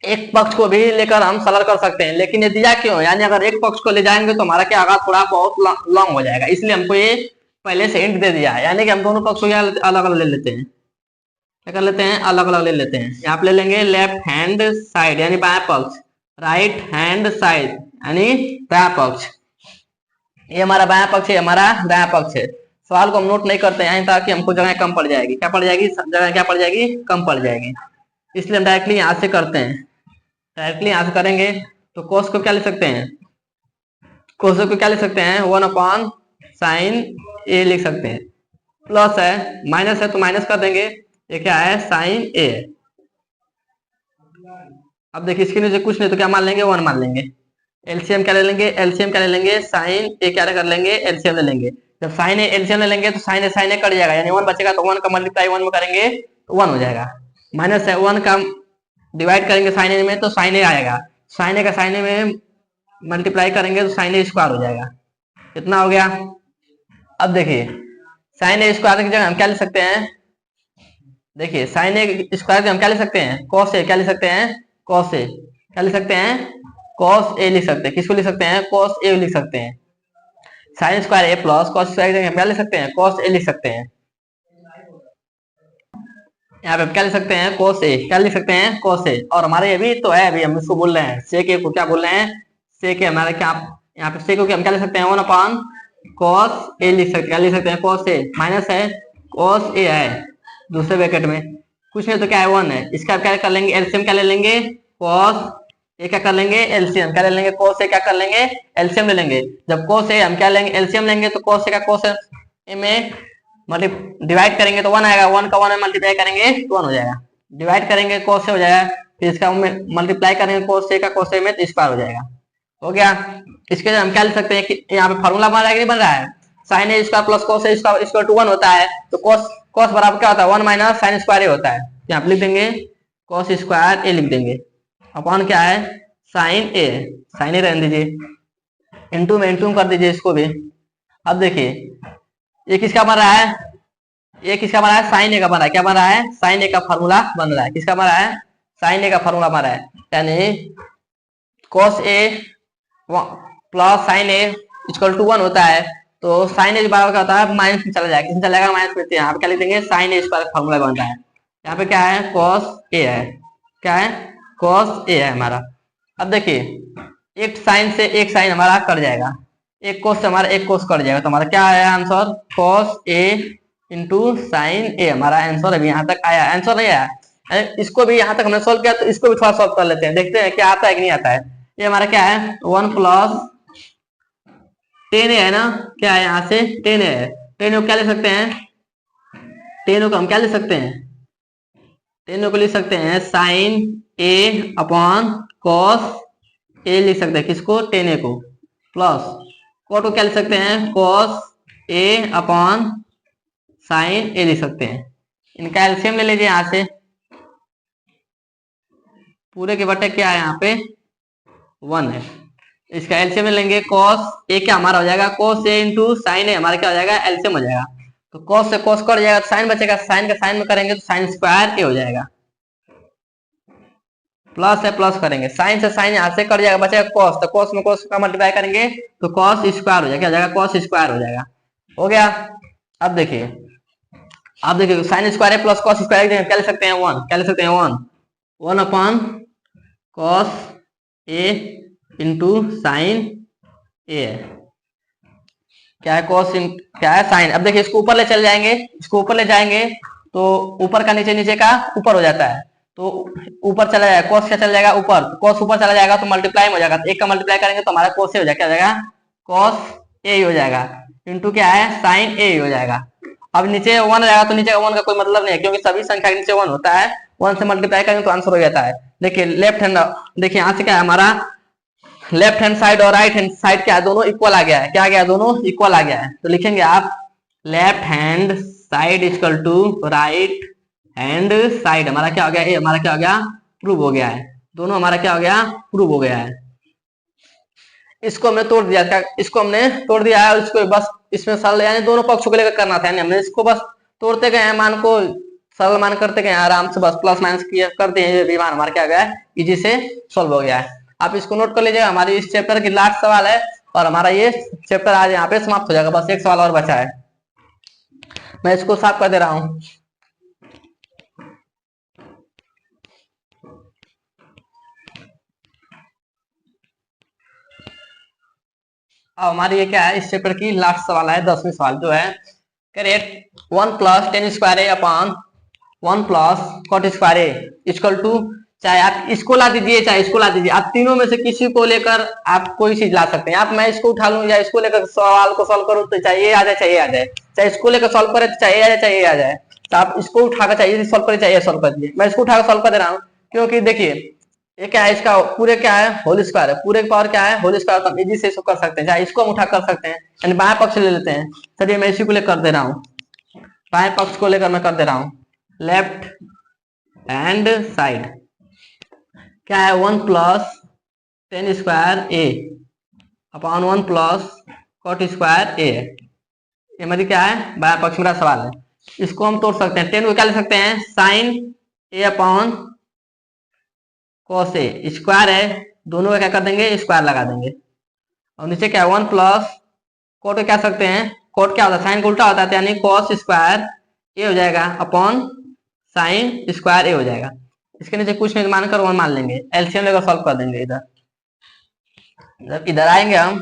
एक पक्ष को भी लेकर हम सरल कर सकते हैं, लेकिन ये दिया क्यों, यानी अगर एक पक्ष को ले जाएंगे तो हमारा क्या होगा थोड़ा बहुत लॉन्ग हो जाएगा, इसलिए हमको ये पहले से हिंट दे दिया है, यानी कि हम दोनों पक्ष को अलग अलग ले लेते हैं, क्या कर लेते हैं अलग अलग ले लेते हैं। यहाँ पे ले लेंगे लेफ्ट हैंड साइड यानी बाएं पक्ष, राइट हैंड साइड यानी दायां पक्ष, ये हमारा बायां पक्ष है, हमारा दायां पक्ष है। सवाल को हम नोट नहीं करते हैं ताकि हमको जगह कम पड़ जाएगी, क्या पड़ जाएगी जगह क्या पड़ जाएगी कम पड़ जाएगी, इसलिए हम डायरेक्टली यहाँ से करते हैं। डायरेक्टली यहाँ से करेंगे तो कोस को क्या लिख सकते हैं, कोस को क्या लिख सकते हैं 1/sin ए लिख सकते हैं, प्लस है माइनस है तो माइनस कर देंगे, ये क्या है साइन ए। अब देखिए इसके नीचे कुछ नहीं तो क्या मान लेंगे 1 मान लेंगे, एलसीएम क्या ले लेंगे, एलसीएम क्या ले लेंगे साइन ए क्या कर लेंगे एलसीएम ले लेंगे। जब साइन ए एलसीएम ले लेंगे तो साइन ए कट जाएगा, यानी 1 बचेगा, तो 1 का मल्टीप्लाई 1 में करेंगे तो 1 हो जाएगा, माइनस है 1 का डिवाइड करेंगे साइन ए में तो साइन ए आएगा, साइन ए का साइन ए में मल्टीप्लाई करेंगे तो साइन ए स्क्वायर हो जाएगा, कितना हो गया। अब देखिए साइन ए स्क्वायर की जगह हम क्या ले सकते हैं, देखिए साइन ए स्क्वायर के हम क्या ले सकते हैं कॉस ए, क्या ले सकते हैं कॉस ए, क्या ले सकते हैं कॉस ए लिख सकते हैं, किसको लिख सकते हैं कॉस ए लिख सकते हैं, sign square A plus cos square हम क्या ले सकते हैं कॉस ए लिख सकते हैं। यहाँ पे क्या लिख सकते हैं कॉस ए, क्या लिख सकते हैं कॉस ए, और हमारे ये भी तो है, अभी हम इसको बोल रहे हैं सेक ए को क्या बोल रहे हैं सेक ए, हमारे क्या यहाँ पे सेक को हम क्या लिख सकते हैं 1/cos ए लिख सकते, क्या लिख सकते हैं cos ए, माइनस है cos ए है दूसरे ब्रैकेट में, कुछ नहीं तो क्या है 1 है, इसका क्या कर लेंगे एलसीएम क्या ले लेंगे cos ए, क्या कर लेंगे एलसीएम क्या ले लेंगे cos ए, क्या कर लेंगे एलसीएम ले लेंगे। जब cos ए हम क्या लेंगे एलसीएम लेंगे तो cos ए का cos ए में डिवाइड करेंगे तो 1 आएगा, 1 का 1 में मल्टीप्लाई करेंगे तो 1 हो जाएगा, डिवाइड करेंगे cos ए हो जाएगा, फिर इसका मल्टीप्लाई करेंगे cos ए का cos ए में तो स्क्वायर हो जाएगा। हो गया। इसके लिए हम क्या लिख सकते हैं कि यहाँ पे फॉर्मूला बन रहा है कि नहीं बन रहा है, sine A square plus cos A square equal to 1 होता है, तो कॉस कॉस बराबर क्या होता है 1 माइनस साइन स्क्वायर ए होता है। यहाँ पे लिख देंगे कॉस स्क्वायर ए लिख देंगे, अपॉन क्या है साइन ए रहने दीजिए, इंटू में इंटू कर दीजिए इसको भी। अब देखिए ये किसका बन रहा है, ये किसका बन रहा है साइन ए का बन रहा है, क्या बन रहा है साइन ए का फॉर्मूला बन रहा है, किसका बन रहा है साइन ए का फॉर्मूला बन रहा है, यानी cos A plus sine A equal to 1 होता है, तो साइन ए बराबर क्या होता है माइनस में चला जाएगा, किसमें चला जाएगा माइनस में, यहाँ पे क्या लिख देंगे साइन ए स्क्वायर फॉर्मूला बन रहा है, यहाँ पे क्या है कॉस ए है, क्या है कॉस ए है हमारा। अब देखिए एक साइन से एक साइन हमारा कट जाएगा, एक कोस से हमारा एक कोस कट जाएगा, तो हमारा क्या आया answer cos A into sine ए, हमारा आंसर अभी यहाँ तक आया, आंसर नहीं आया, इसको भी यहाँ तक हमने सोल्व किया, तो इसको भी थोड़ा सोल्व कर लेते हैं, देखते हैं क्या आता है कि नहीं आता है। ये हमारा क्या है 1 प्लस 10 है ना, क्या है यहाँ से 10 है, 10 को क्या ले सकते हैं, 10 को हम क्या ले सकते हैं, 10 को लिख सकते हैं sign A upon cos A लिख सकते हैं, किसको 10 को, प्लस कॉट को क्या लिख सकते हैं कॉस ए अपॉन साइन ए लिख सकते हैं, इनका एलसीएम ले लीजिए यहाँ से, पूरे के बटे क्या है यहाँ पे 1 है, इसका एलसीएम लेंगे कॉस ए क्या हमारा हो जाएगा कॉस ए इंटू साइन ए, हमारा क्या हो जाएगा एलसीएम हो जाएगा, तो कॉस से कॉस कट जाएगा तो साइन बचेगा, साइन का साइन में करेंगे तो साइन स्क्वायर ए हो जाएगा, प्लस है प्लस करेंगे साइन से साइन यहाँ से कट जाएगा बचेगा कॉस, तो कॉस में कॉस का मल्टीप्लाई करेंगे तो कॉस स्क्वायर हो जाएगा, क्या हो जाएगा कॉस स्क्वायर हो जाएगा, हो गया। अब देखिए साइन स्क्वायर है प्लस कॉस स्क्वायर क्या ले सकते हैं 1, क्या ले सकते हैं 1 upon cos A into sine ए, क्या है कॉस क्या है साइन। अब देखिए इसको ऊपर ले चले जाएंगे, इसको ऊपर ले जाएंगे तो ऊपर का नीचे, नीचे का ऊपर हो जाता है, तो ऊपर चला जाएगा कॉस क्या चला जाएगा ऊपर, कॉस ऊपर चला जाएगा तो मल्टीप्लाई हो जाएगा, तो एक का मल्टीप्लाई करेंगे तो हमारा कॉस ए हो जाएगा, क्या हो जाएगा कॉस ए हो जाएगा, इंटू क्या है साइन ए हो जाएगा। अब नीचे 1 आ जाएगा तो नीचे 1 का कोई मतलब नहीं है, क्योंकि सभी संख्या के नीचे 1 होता है, 1 से मल्टीप्लाई करेंगे तो आंसर हो जाता है। देखिए लेफ्ट हैंड, देखिए यहाँ से क्या है हमारा लेफ्ट हैंड साइड और राइट हैंड साइड क्या है दोनों इक्वल आ गया है, क्या आ गया दोनों इक्वल आ गया है, तो लिखेंगे आप left hand side equal to right hand side, हमारा क्या हो गया ये हमारा क्या हो गया प्रूव हो गया है, दोनों हमारा क्या हो गया प्रूव हो गया है। इसको हमने तोड़ दिया, इसको हमने तोड़ दिया है, इसको बस इसमें सरल यानी दोनों पक्षों को लेकर करना था, यानी हमने इसको बस तोड़ते गए हैं, मान को सरल मान करते गए आराम से, बस प्लस माइनस किया करते हैं, ये मान हमारा क्या गया इजी से सॉल्व हो गया है। आप इसको नोट कर लीजिएगा, हमारी इस चैप्टर की लास्ट सवाल है और हमारा ये चैप्टर आज यहाँ पे समाप्त हो जाएगा, बस एक सवाल और बचा है, मैं इसको साफ कर दे रहा हूँ। अब हमारी ये क्या है इस चैप्टर की लास्ट सवाल है 10वीं सवाल जो है correct 1 plus ten square A upon 1 plus cot square A equal to, चाहे आप इसको ला दीजिए चाहे इसको ला दीजिए, आप तीनों में से किसी को लेकर आप कोई चीज ला सकते हैं, आप मैं इसको उठा लूं या इसको लेकर सवाल को सॉल्व करूं तो चाहे ये आ जाए चाहे ये आ जाए, चाहे इसको लेकर सॉल्व करे तो चाहे ये आ जाए चाहे ये आ जाए, तो आप इसको उठाकर चाहिए सॉल्व करिए चाहिए सॉल्व कर दीजिए, मैं इसको उठाकर सॉल्व कर दे रहा हूँ, क्योंकि देखिए ये क्या है इसका पूरे क्या है होल स्क्वायर है, पूरे पावर क्या है होल स्क्वायर, तो हम इजी से इसको कर सकते हैं, चाहे इसको हम उठा कर सकते हैं, यानी बाएं पक्ष ले लेते हैं, चलिए मैं इसी को लेकर कर दे रहा हूँ, बाएं पक्ष को लेकर मैं कर दे रहा हूँ लेफ्ट हैंड साइड, क्या है 1 plus ten square A upon 1 plus cot square ए, ये मेरी क्या है बाएं पक्ष मेरा सवाल है, इसको हम तोड़ सकते हैं, 10 को क्या ले सकते हैं sign A upon cos A, square है दोनों का क्या कर देंगे स्क्वायर लगा देंगे, और नीचे क्या है 1 प्लस कोट क्या सकते हैं, कोट क्या होता है साइन का उल्टा होता है, यानी कॉस स्क्वायर ए हो जाएगा अपॉन साइन स्क्वायर ए हो जाएगा, इसके नीचे कुछ नहीं मानकर 1 मान लेंगे, एलसीएम लेकर सॉल्व कर देंगे, इधर जब इधर आएंगे हम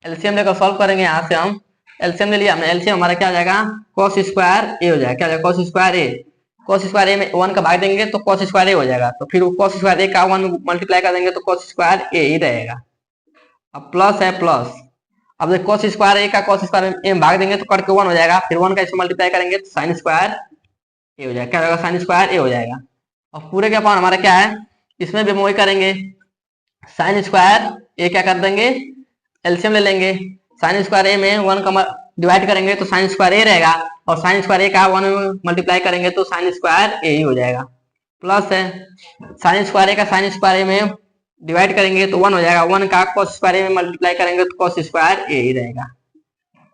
एलसीएम लेकर सॉल्व करेंगे, यहाँ से हम एलसीएम ले लिया हमने, एलसीएम हमारा क्या हो जाएगा कॉस स्क्वायर ए हो जाएगा, क्या हो जाएगा कॉस स्क्वायर ए, कॉस स्क्वायर ए में 1 का भाग देंगे तो कॉस स्क्वायर ए हो जाएगा, तो फिर कॉस स्क्वायर ए का 1 में मल्टीप्लाई कर देंगे तो कॉस स्क्वायर ए ही रहेगा, अब प्लस है प्लस, अब देखो कॉस स्क्वायर ए का कॉस स्क्वायर ए में भाग देंगे तो कट के 1 हो जाएगा, फिर 1 का इसको मल्टीप्लाई करेंगे तो साइन स्क्वायर ए हो जाएगा, क्या होगा साइन स्क्वायर ए हो जाएगा, और पूरे के अपॉन हमारा क्या है इसमें भी हम वही करेंगे साइन स्क्वायर ए क्या कर देंगे, एलसीएम ले लेंगे। साइन स्क्वायर ए में 1 का डिवाइड करेंगे तो साइन स्क्वायर ए रहेगा, और साइन स्क्वायर ए का 1 में मल्टीप्लाई करेंगे तो साइन स्क्वायर ए ही हो जाएगा। प्लस है साइन स्क्वायर ए का साइन स्क्वायर ए में डिवाइड करेंगे तो 1 हो जाएगा, 1 का कॉस स्क्वायर ए में मल्टीप्लाई करेंगे तो कॉस स्क्वायर ए ही रहेगा।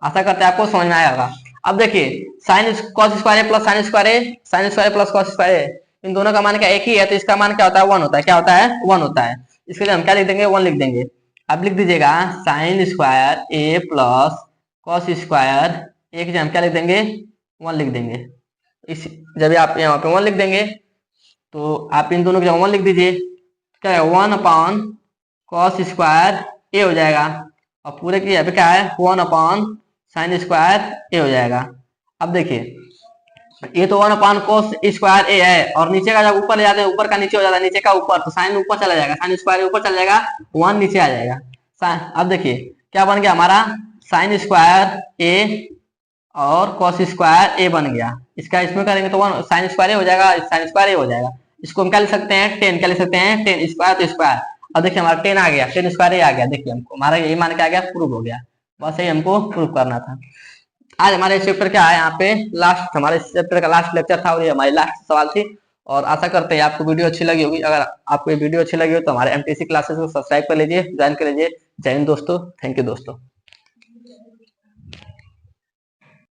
आशा करते हैं आपको समझ में आया होगा। अब देखिए sine cos square A plus sine square A, sine square plus cos square A, इन दोनों का मान क्या एक ही है, तो इसका मान क्या होता है 1 होता है। क्या होता है 1 होता है। इसके लिए हम क्या लिख देंगे 1 लिख देंगे। अब लिख दीजिएगा sign square A plus cos square ए की जगह हम क्या लिख देंगे 1 लिख देंगे। इस जब आप यहाँ पे 1 लिख देंगे तो आप इन दोनों की जगह 1 लिख दीजिए, क्या है 1 अपॉन कॉस स्क्वायर ए हो जाएगा, और पूरे की यहाँ पे क्या है 1 अपॉन साइन स्क्वायर ए हो जाएगा। अब देखिए ये तो 1 अपॉन कॉस स्क्वायर ए है, और नीचे का जब ऊपर ले जाते हैं ऊपर का नीचे हो जाता है, नीचे का ऊपर, तो साइन ऊपर चला जाएगा, साइन स्क्वायर ऊपर चला जाएगा, 1 नीचे आ जाएगा। अब देखिए क्या बन गया हमारा साइन स्क्वायर ए और कॉस स्क्वायर ए बन गया। इसका इसमें करेंगे तो 1 साइन स्क्वायर ए हो जाएगा, साइन स्क्वायर ए हो जाएगा। इसको हम क्या लिख सकते हैं 10, क्या लिख सकते हैं 10 स्क्वायर तो स्क्वायर। अब देखिए हमारा 10 आ गया, 10 स्क्वायर ए आ गया। देखिए हमको हमारा यही मान के आ गया, प्रूव हो गया। बस यही हमको प्रूव करना था। आज हमारे चैप्टर क्या है, यहाँ पे लास्ट हमारे चैप्टर का लास्ट लेक्चर था, और ये हमारी लास्ट सवाल थी। और आशा करते हैं आपको वीडियो अच्छी लगी होगी। अगर आपको ये वीडियो अच्छी लगी हो तो हमारे एमटीसी क्लासेस को सब्सक्राइब कर लीजिए, ज्वाइन कर लीजिए। जय हिंद दोस्तों, थैंक यू दोस्तों।